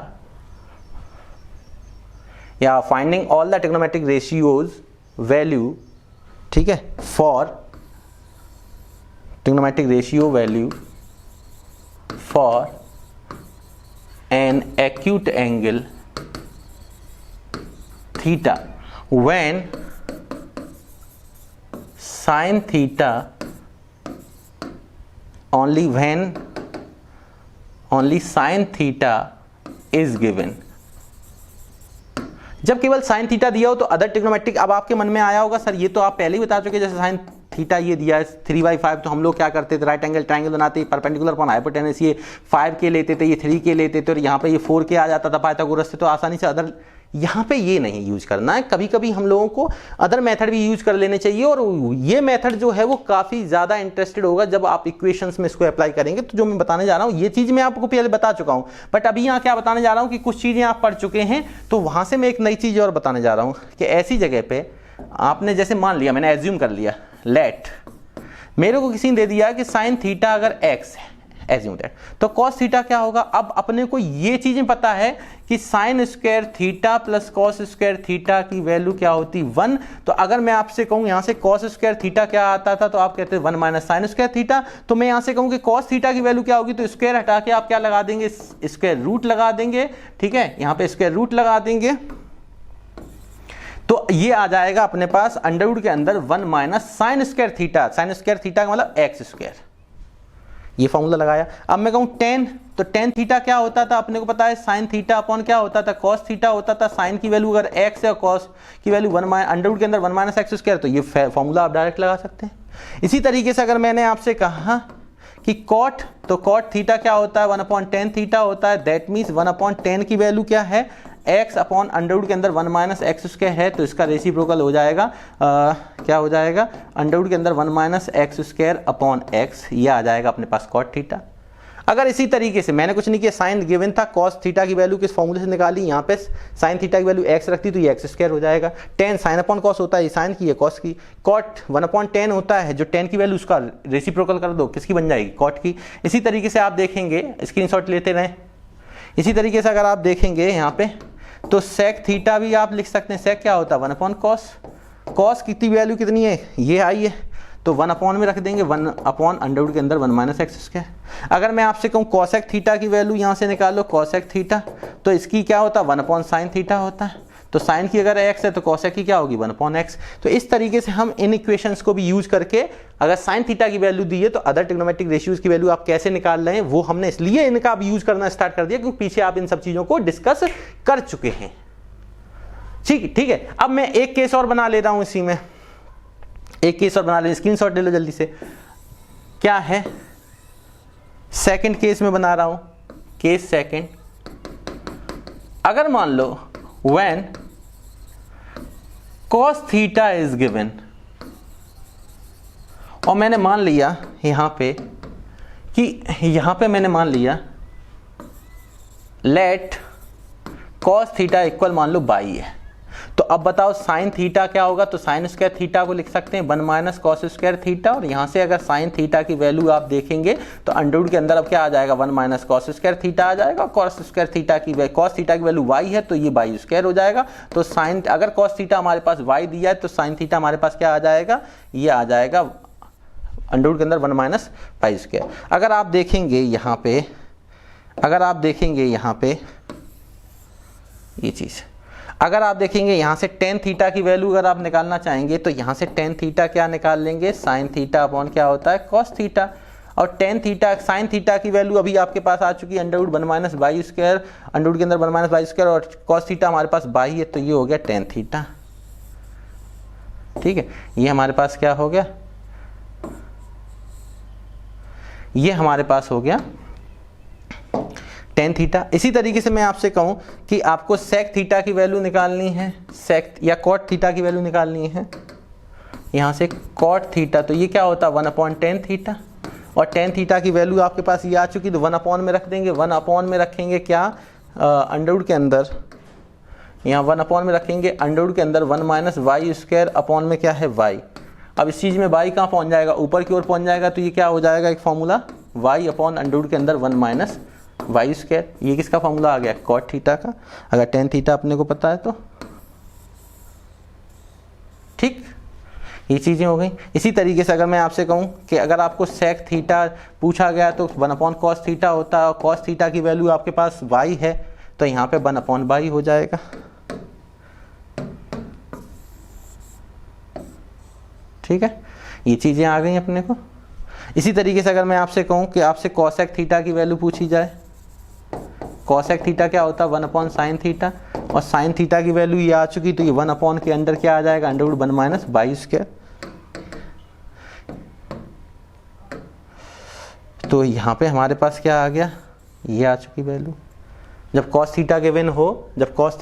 या finding all the trigonometric ratios value, ठीक है, for trigonometric ratio value for an acute angle theta when sin theta only sin theta is given। जब केवल sin theta दिया हो तो other trigonometric, अब आपके मन में आया होगा सर ये तो आप पहले ही बता चुके, जैसे sin थीटा ये दिया है 3/5 तो हम लोग क्या करते थे राइट एंगल ट्रायंगल बनाते परपेंडिकुलर अपॉन हाइपोटेनस, ये 5 लेते थे, ये 3 लेते थे और यहाँ पे ये 4 आ जाता था पाइथागोरस से, तो आसानी से अदर यहाँ पे ये नहीं यूज करना है। कभी कभी हम लोगों को अदर मेथड भी यूज कर लेने चाहिए और ये मेथड जो है वो काफी ज्यादा इंटरेस्टेड होगा जब आप इक्वेशंस में इसको अप्लाई करेंगे। तो जो मैं बताने जा रहा हूँ ये चीज मैं आपको पहले बता चुका हूँ, बट अभी यहाँ क्या बताने जा रहा हूँ कि कुछ चीजें आप पढ़ चुके हैं तो वहां से मैं एक नई चीज और बताने जा रहा हूँ कि ऐसी जगह पे आपने जैसे मान लिया, मैंने एज्यूम कर लिया, लेट मेरे को किसी ने दे दिया कि साइन थीटा अगर एक्स है, एज्यूम दैट, तो कॉस थीटा क्या होगा। अब अपने को ये चीजें पता है कि sine square theta plus cos square theta की वैल्यू क्या होती 1। तो अगर मैं आपसे कहूं यहां से कॉस स्क्वायर थीटा क्या आता था तो आप कहते हैं 1 माइनस साइन स्क्वायर थीटा। तो मैं यहां से कहूं कि कॉस थीटा की वैल्यू क्या होगी तो स्क्वायर हटा के आप क्या लगा देंगे, स्क्वायर रूट लगा देंगे, ठीक है, यहां पे स्क्वायर रूट लगा देंगे तो ये आ जाएगा अपने पास अंडर रूट के अंदर 1 minus sine square theta, sine square theta का मतलब एक्स स्क्वायर, ये फॉर्मूला लगाया। अब मैं कहूं टेन, तो टेन थीटा क्या होता था अपने को पता है, साइन थीटा अपॉन क्या होता था, कॉस थीटा होता था। साइन की वैल्यू अगर एक्स है और कॉस की वैल्यू अंडर रूट के अंदर 1 माइनस एक्स स्क्वायर, तो ये फॉर्मूला आप डायरेक्ट लगा सकते हैं। इसी तरीके से अगर मैंने आपसे कहा कि कॉट, तो कॉट थीटा क्या होता है 1/10 थीटा होता है, दैट मीन्स 1/10 की वैल्यू क्या है x अपॉन अंडर रूट के अंदर 1 माइनस एक्स स्क्वायर है, तो इसका रेसिप्रोकल हो जाएगा क्या हो जाएगा, अंडर रूट के अंदर 1 minus x square upon x, ये आ जाएगा अपने पास कॉट थीटा। अगर इसी तरीके से मैंने कुछ नहीं किया, साइन गिवन था, कॉस थीटा की वैल्यू किस फॉर्मूले से निकाली, यहाँ पे साइन थीटा की वैल्यू x रखती तो ये एक्स स्क्वायर हो जाएगा। 10 साइन अपॉन कॉस होता है, ये साइन की है कॉस की, कॉट 1/10 होता है, जो 10 की वैल्यू उसका रेसिप्रोकल कर दो, किसकी बन जाएगी, कॉट की। इसी तरीके से आप देखेंगे, स्क्रीनशॉट लेते रहें। इसी तरीके से अगर आप देखेंगे यहाँ पे तो सेक थीटा भी आप लिख सकते हैं, सेक क्या होता है 1/cos, कॉस की वैल्यू कितनी है, ये आई है, तो 1 में रख देंगे, 1 अंडर रूट के अंदर 1 माइनस एक्स स्क्वायर। अगर मैं आपसे कहूँ कॉसेक थीटा की वैल्यू यहाँ से निकालो, कॉसेक थीटा, तो इसकी क्या होता है 1/sin थीटा होता है, तो साइन की अगर x है तो कॉसेक की क्या होगी 1/x। तो इस तरीके से हम इन इक्वेशंस को भी यूज करके अगर साइन थीटा की वैल्यू दी है तो अदर ट्रिग्नोमेट्रिक रेशियोज की वैल्यू आप कैसे निकाल रहे हैं वो हमने इसलिए इनका अब यूज करना स्टार्ट कर दिया क्योंकि पीछे आप इन सब चीजों को डिस्कस कर चुके हैं। ठीक है, अब मैं एक केस और बना ले रहा हूं, इसी में एक केस और बना ले, स्क्रीनशॉट ले लो जल्दी से। क्या है, सेकंड केस में बना रहा हूं, केस सेकंड। अगर मान लो when cos theta is given, और मैंने मान लिया यहां पे कि यहां पे मैंने मान लिया let cos theta इक्वल मान लो बाई है। तो अब बताओ साइन थीटा क्या होगा, तो साइन स्क्वायर थीटा को लिख सकते हैं 1 माइनस कॉस स्क्वायर थीटा, और यहाँ से अगर साइन थीटा की वैल्यू आप देखेंगे तो अंडरवुड के अंदर अब क्या आ जाएगा 1 माइनस कॉस स्क्वायर थीटा आ जाएगा, कॉस स्क्वायर थीटा की कॉस थीटा की वैल्यू y है तो ये बाई स्क्वायर हो जाएगा। तो साइन अगर कॉस थीटा हमारे पास y दिया है तो साइन थीटा हमारे पास क्या आ जाएगा, ये आ जाएगा अंडरवुड के अंदर 1 माइनस पाई स्क्वायर। अगर आप देखेंगे यहाँ पे ये चीज़, अगर आप देखेंगे यहाँ से टेन थीटा की वैल्यू अगर आप निकालना चाहेंगे तो यहाँ से टेन थीटा क्या निकाल लेंगे, साइन थीटा अपॉन क्या होता है कॉस थीटा, और टेन थीटा साइन थीटा की वैल्यू अभी आपके पास आ चुकी है under root 1 minus by square, under root के अंदर 1 माइनस बाई स्क्वायर, और कॉस थीटा हमारे पास बाई है तो ये हो गया टेन थीटा। ठीक है, ये हमारे पास क्या हो गया, ये हमारे पास हो गया टेन थीटा। इसी तरीके से मैं आपसे कहूं कि आपको सेक थीटा की वैल्यू निकालनी है, सेक या कॉट थीटा की वैल्यू निकालनी है, यहां से कॉट थीटा, तो ये क्या होता है 1 अपॉन टेन थीटा, और टेन थीटा की वैल्यू आपके पास ये आ चुकी तो 1 अपॉन में रख देंगे, 1 अपॉन में रखेंगे क्या अंडरवुड के अंदर, यहाँ 1 अपॉन में रखेंगे अंडरवुड के अंदर 1 माइनस वाई स्क्वायर अपॉन में क्या है वाई। अब इस चीज़ में y कहाँ पहुँच जाएगा, ऊपर की ओर पहुँच जाएगा, तो ये क्या हो जाएगा एक फॉर्मूला y अपॉन अंडरवुड के अंदर 1 माइनस वाई स्क्वायर, ये किसका फॉर्मूला आ गया कॉट थीटा का, अगर टेन थीटा अपने को पता है तो। ठीक, ये चीज़ें हो गई। इसी तरीके से अगर मैं आपसे कहूँ कि अगर आपको सेक थीटा पूछा गया तो 1 अपॉन कॉस थीटा होता है, और कॉस थीटा की वैल्यू आपके पास y है तो यहाँ पे 1 अपॉन बाई हो जाएगा। ठीक है, ये चीज़ें आ गई अपने को। इसी तरीके से अगर मैं आपसे कहूँ कि आपसे कॉसेक थीटा की वैल्यू पूछी जाए, कॉसेक थीटा क्या होता है 1 अपॉन साइन थीटा, और साइन थीटा की वैल्यू ये आ चुकी तो ये 1 अपॉन के अंदर क्या आ जाएगा अंडरवुड 1 माइनस बाई स्क्वायर। तो यहाँ पे हमारे पास क्या आ गया, ये आ चुकी वैल्यू। जब कॉस थीटा गिवन हो, जब कॉस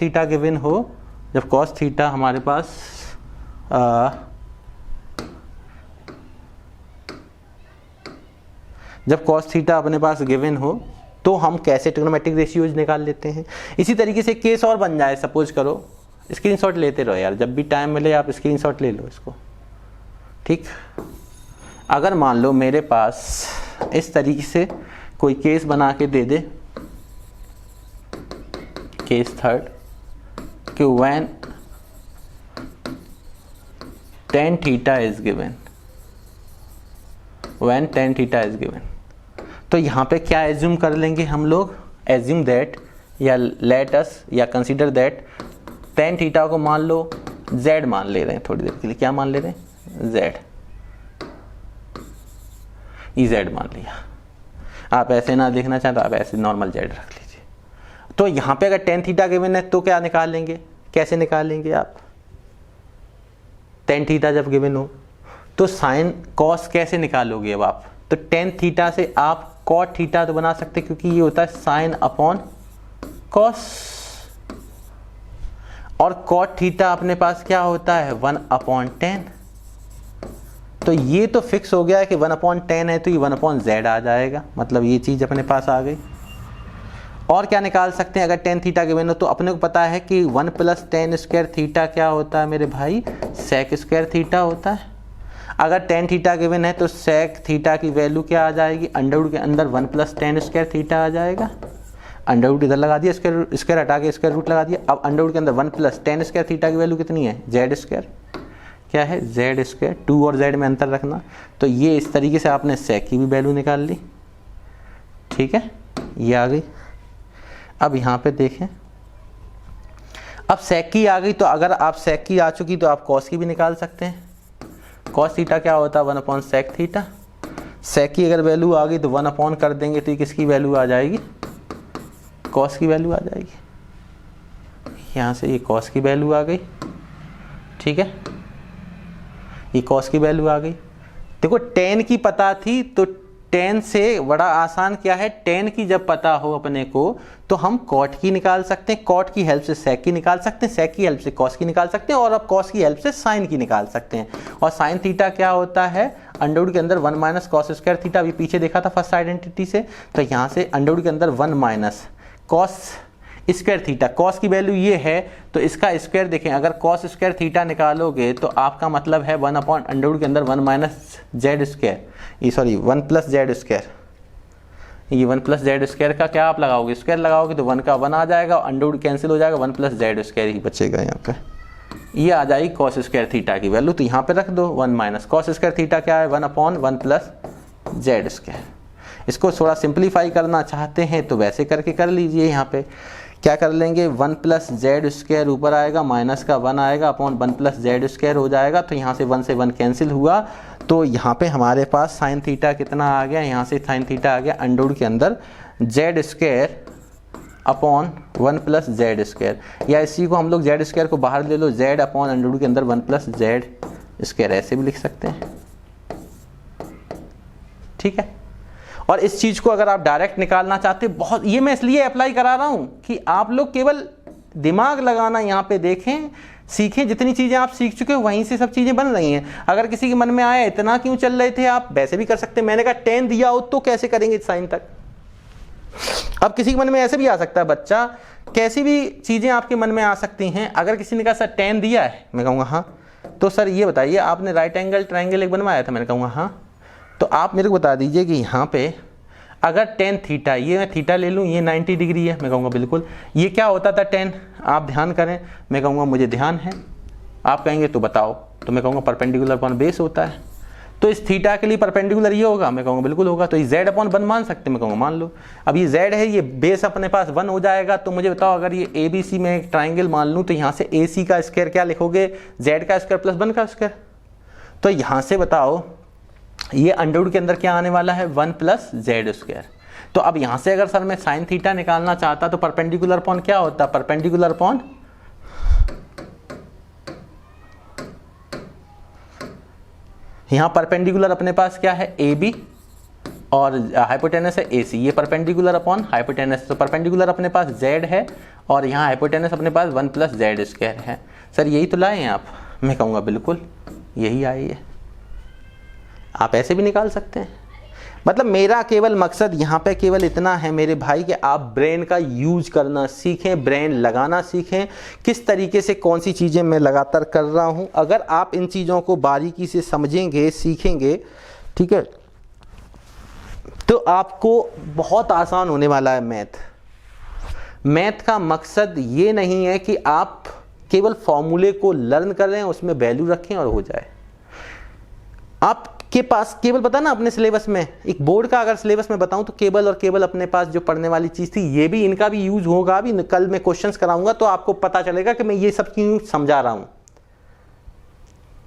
थीटा हमारे पास जब कॉस थीटा अपने पास गिवन हो तो हम कैसे ट्रिग्नोमेट्रिक रेशियोज निकाल लेते हैं। इसी तरीके से केस और बन जाए, सपोज करो, स्क्रीनशॉट लेते रहो यार, जब भी टाइम मिले आप स्क्रीनशॉट ले लो इसको। ठीक, अगर मान लो मेरे पास इस तरीके से कोई केस बना के दे दे, केस थर्ड, कि when tan theta is given, when tan theta is given, तो यहाँ पे क्या एज्यूम कर लेंगे हम लोग, एज्यूम दैट या लेट अस या कंसीडर दैट tan थीटा को मान लो z मान ले रहे हैं थोड़ी देर के लिए, क्या मान ले रहे हैं z, ez मान लिया। आप ऐसे ना देखना चाहें तो आप ऐसे नॉर्मल z रख लीजिए। तो यहाँ पे अगर tan थीटा गिवन है तो क्या निकालेंगे, कैसे निकालेंगे आप, tan थीटा जब गिवन हो तो साइन कॉस कैसे निकालोगे अब आप, तो tan थीटा से आप कॉट थीटा तो बना सकते क्योंकि ये होता है साइन अपॉन कॉस, और कॉट थीटा अपने पास क्या होता है 1 अपॉन 10, तो ये तो फिक्स हो गया है कि 1 अपॉन 10 है तो ये 1 अपॉन z आ जाएगा, मतलब ये चीज अपने पास आ गई। और क्या निकाल सकते हैं, अगर tan थीटा गिवन हो तो अपने को पता है कि 1 प्लस tan स्क्वायर थीटा क्या होता है मेरे भाई, सेक स्क्वायर थीटा होता है। अगर tan थीटा गिवन है तो सेक थीटा की वैल्यू क्या आ जाएगी, अंडरवुड के अंदर 1 प्लस tan स्क्वायर थीटा आ जाएगा, अंडरवुड इधर लगा दिया, स्क्वायर हटा के स्क्वायर रूट लगा दिया। अब अंडरवुड के अंदर 1 प्लस tan स्क्वायर थीटा की वैल्यू कितनी है, जेड स्क्वायर, क्या है जेड स्क्वायर, 2 और z में अंतर रखना। तो ये इस तरीके से आपने सेक की भी वैल्यू निकाल ली। ठीक है, ये आ गई। अब यहाँ पे देखें, अब सेक की आ गई, तो अगर आप सेक की आ चुकी तो आप कॉस की भी निकाल सकते हैं। कॉस थीटा क्या होता है 1 अपॉन सेक थीटा, सेक की अगर वैल्यू आ गई तो 1 अपॉन कर देंगे तो ये किसकी वैल्यू आ जाएगी, कॉस की वैल्यू आ जाएगी। यहाँ से ये कॉस की वैल्यू आ गई। ठीक है, ये कॉस की वैल्यू आ गई। देखो tan की पता थी तो tan से बड़ा आसान क्या है, tan की जब पता हो अपने को तो हम कॉट की निकाल सकते हैं, कॉट की हेल्प से सेक की निकाल सकते हैं, सेक की हेल्प से कॉस की निकाल सकते हैं, और अब कॉस की हेल्प से साइन की निकाल सकते हैं। और साइन थीटा क्या होता है, अंडरवुड के अंदर 1 माइनस कॉस स्क्वायर थीटा, अभी पीछे देखा था फर्स्ट आइडेंटिटी से, तो यहाँ से अंडरवुड के अंदर 1 minus cos square theta, cos की वैल्यू ये है तो इसका स्क्वायर देखें, अगर कॉस स्क्वायर थीटा निकालोगे तो आपका मतलब है 1/√, के अंदर 1 माइनस जेड स्क्वायर, ये सॉरी 1 प्लस जेड स्क्वायर, ये 1 प्लस जेड स्क्वायर का क्या आप लगाओगे, स्क्वायर लगाओगे तो 1 का 1 आ जाएगा, अंडरवुड कैंसिल हो जाएगा, 1 प्लस जेड स्क्वायर ही बचेगा यहाँ पे, ये आ जाएगी कॉस स्क्वायर थीटा की वैल्यू। तो यहाँ पे रख दो 1 माइनस कॉस स्क्वायर थीटा क्या है 1/1 प्लस जेड स्क्वायर। इसको थोड़ा सिंप्लीफाई करना चाहते हैं तो वैसे करके कर लीजिए, यहाँ पे क्या कर लेंगे 1 प्लस जेड स्क्वायर ऊपर आएगा, माइनस का 1 आएगा, अपॉन 1 प्लस जेड स्क्वायर हो जाएगा, तो यहाँ से 1 से 1 कैंसिल हुआ, तो यहाँ पे हमारे पास साइन थीटा कितना आ गया, यहाँ से साइन थीटा आ गया अंडरवुड के अंदर Z square upon 1 plus Z square, या इसी को हम लोग जेड स्क्वायर को बाहर ले लो, जेड अपॉन अंडरवुड के अंदर 1 प्लस जेड स्क्वायर, ऐसे भी लिख सकते हैं, ठीक है। और इस चीज को अगर आप डायरेक्ट निकालना चाहते, बहुत ये मैं इसलिए अप्लाई करा रहा हूं कि आप लोग केवल दिमाग लगाना यहाँ पे देखें, सीखें, जितनी चीजें आप सीख चुके हो वहीं से सब चीजें बन रही हैं। अगर किसी के मन में आया इतना क्यों चल रहे थे, आप वैसे भी कर सकते हैं, मैंने कहा 10 दिया हो तो कैसे करेंगे साइन तक। अब किसी के मन में ऐसे भी आ सकता है, बच्चा कैसी भी चीजें आपके मन में आ सकती हैं। अगर किसी ने कहा सर 10 दिया है, मैं कहूँगा हाँ, तो सर ये बताइए आपने राइट एंगल ट्राइंगल एक बनवाया था, मैंने कहूँगा हाँ, तो आप मेरे को बता दीजिए कि यहाँ पे अगर 10 थीटा, ये मैं थीटा ले लूँ, ये 90 डिग्री है, मैं कहूँगा बिल्कुल, ये क्या होता था 10, आप ध्यान करें, मैं कहूँगा मुझे ध्यान है, आप कहेंगे तो बताओ, तो मैं कहूँगा परपेंडिकुलर अपॉन बेस होता है, तो इस थीटा के लिए परपेंडिकुलर ये होगा, मैं कहूँगा बिल्कुल होगा, तो ये जेड अपॉन 1 मान सकते हैं, मैं कहूँगा मान लो। अब ये जेड है, ये बेस अपने पास 1 हो जाएगा, तो मुझे बताओ अगर ये ए बी सी में एक ट्राइंगल मान लूँ तो यहाँ से ए सी का स्क्वायर क्या लिखोगे, जेड का स्क्वायर प्लस 1 का स्क्वायर, तो यहाँ से बताओ ये अंडरवुड के अंदर क्या आने वाला है 1 प्लस जेड स्क्वायर। तो अब यहां से अगर सर मैं साइन थीटा निकालना चाहता तो परपेंडिकुलर अपॉन क्या होता, परपेंडिकुलर अपॉन यहां परपेंडिकुलर अपने पास क्या है ए बी और हाइपोटेनस है ए सी, ये परपेंडिकुलर अपॉन हाइपोटेनस, तो परपेंडिकुलर अपने पास जेड है और यहाँ हाइपोटेनस अपने पास 1 प्लस जेड स्क्वायर है। सर यही तो लाए हैं आप, मैं कहूँगा बिल्कुल यही आई है, आप ऐसे भी निकाल सकते हैं। मतलब मेरा केवल मकसद यहाँ पे केवल इतना है मेरे भाई कि आप ब्रेन का यूज करना सीखें, ब्रेन लगाना सीखें, किस तरीके से कौन सी चीज़ें मैं लगातार कर रहा हूँ। अगर आप इन चीज़ों को बारीकी से समझेंगे, सीखेंगे, ठीक है, तो आपको बहुत आसान होने वाला है मैथ। मैथ का मकसद ये नहीं है कि आप केवल फॉर्मूले को लर्न कर रहे हैं, उसमें वैल्यू रखें और हो जाए। आपके पास केवल पता ना अपने सिलेबस में, एक बोर्ड का अगर सिलेबस में बताऊं तो केबल और केबल अपने पास जो पढ़ने वाली चीज थी, ये भी इनका भी यूज होगा। अभी कल मैं क्वेश्चंस कराऊंगा तो आपको पता चलेगा कि मैं ये सब क्यों समझा रहा हूं।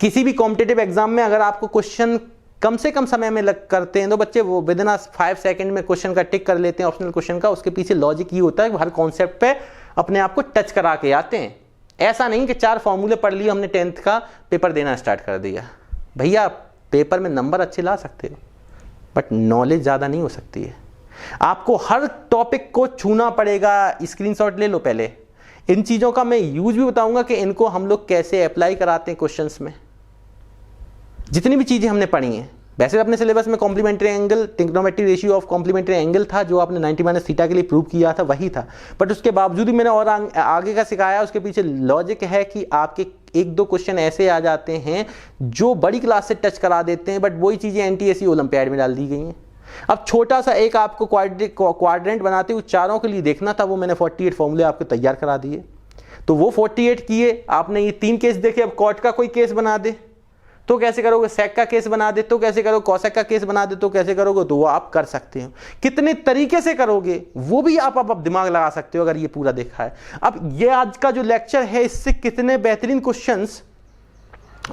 किसी भी कॉम्पिटिटिव एग्जाम में अगर आपको क्वेश्चन कम से कम समय में करते हैं तो बच्चे वो विद इन 5 सेकंड में क्वेश्चन का टिक कर लेते हैं ऑप्शनल क्वेश्चन का। उसके पीछे लॉजिक ये होता है कि हर कॉन्सेप्ट पे अपने आप को टच करा के आते हैं। ऐसा नहीं कि 4 फॉर्मूले पढ़ लिए हमने 10th का पेपर देना स्टार्ट कर दिया। भैया पेपर में नंबर अच्छे ला सकते हो बट नॉलेज ज़्यादा नहीं हो सकती है। आपको हर टॉपिक को छूना पड़ेगा। स्क्रीनशॉट ले लो पहले। इन चीज़ों का मैं यूज भी बताऊंगा कि इनको हम लोग कैसे अप्लाई कराते हैं क्वेश्चंस में। जितनी भी चीज़ें हमने पढ़ी हैं, वैसे अपने सिलेबस में complementary angle, trigonometric ratio of complementary angle था जो आपने 90 - थीटा के लिए प्रूव किया था, वही था। बट उसके बावजूद भी मैंने और आगे का सिखाया। उसके पीछे लॉजिक है कि आपके 1-2 क्वेश्चन ऐसे आ जाते हैं जो बड़ी क्लास से टच करा देते हैं, बट वही चीज़ें NTSE ओलंपियाड में डाल दी गई हैं। अब छोटा सा एक आपको क्वाड्रेंट बनाते हुए चारों के लिए देखना था, वो मैंने 48 फॉर्मूले आपको तैयार करा दिए। तो वो 48 किए आपने, ये 3 केस देखे। अब कॉट का कोई केस बना दे तो कैसे करोगे, सेक का केस बना दे तो कैसे करोगे, कॉसेक का केस बना दे तो कैसे करोगे, तो वो आप कर सकते हो। कितने तरीके से करोगे वो भी आप अब दिमाग लगा सकते हो अगर ये पूरा देखा है। अब ये आज का जो लेक्चर है, इससे कितने बेहतरीन क्वेश्चंस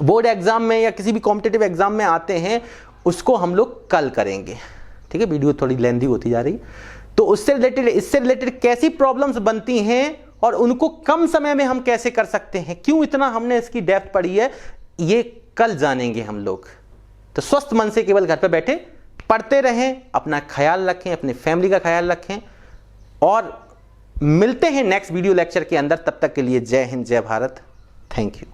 बोर्ड एग्जाम में या किसी भी कॉम्पिटिटिव एग्जाम में आते हैं उसको हम लोग कल करेंगे। ठीक है, वीडियो थोड़ी लेंथी होती जा रही, तो उससे रिलेटेड, इससे रिलेटेड कैसी प्रॉब्लम्स बनती हैं और उनको कम समय में हम कैसे कर सकते हैं, क्यों इतना हमने इसकी डेप्थ पढ़ी है, ये कल जानेंगे हम लोग। तो स्वस्थ मन से केवल घर पे बैठे पढ़ते रहें, अपना ख्याल रखें, अपने फैमिली का ख्याल रखें और मिलते हैं नेक्स्ट वीडियो लेक्चर के अंदर। तब तक के लिए जय हिंद, जय भारत, थैंक यू।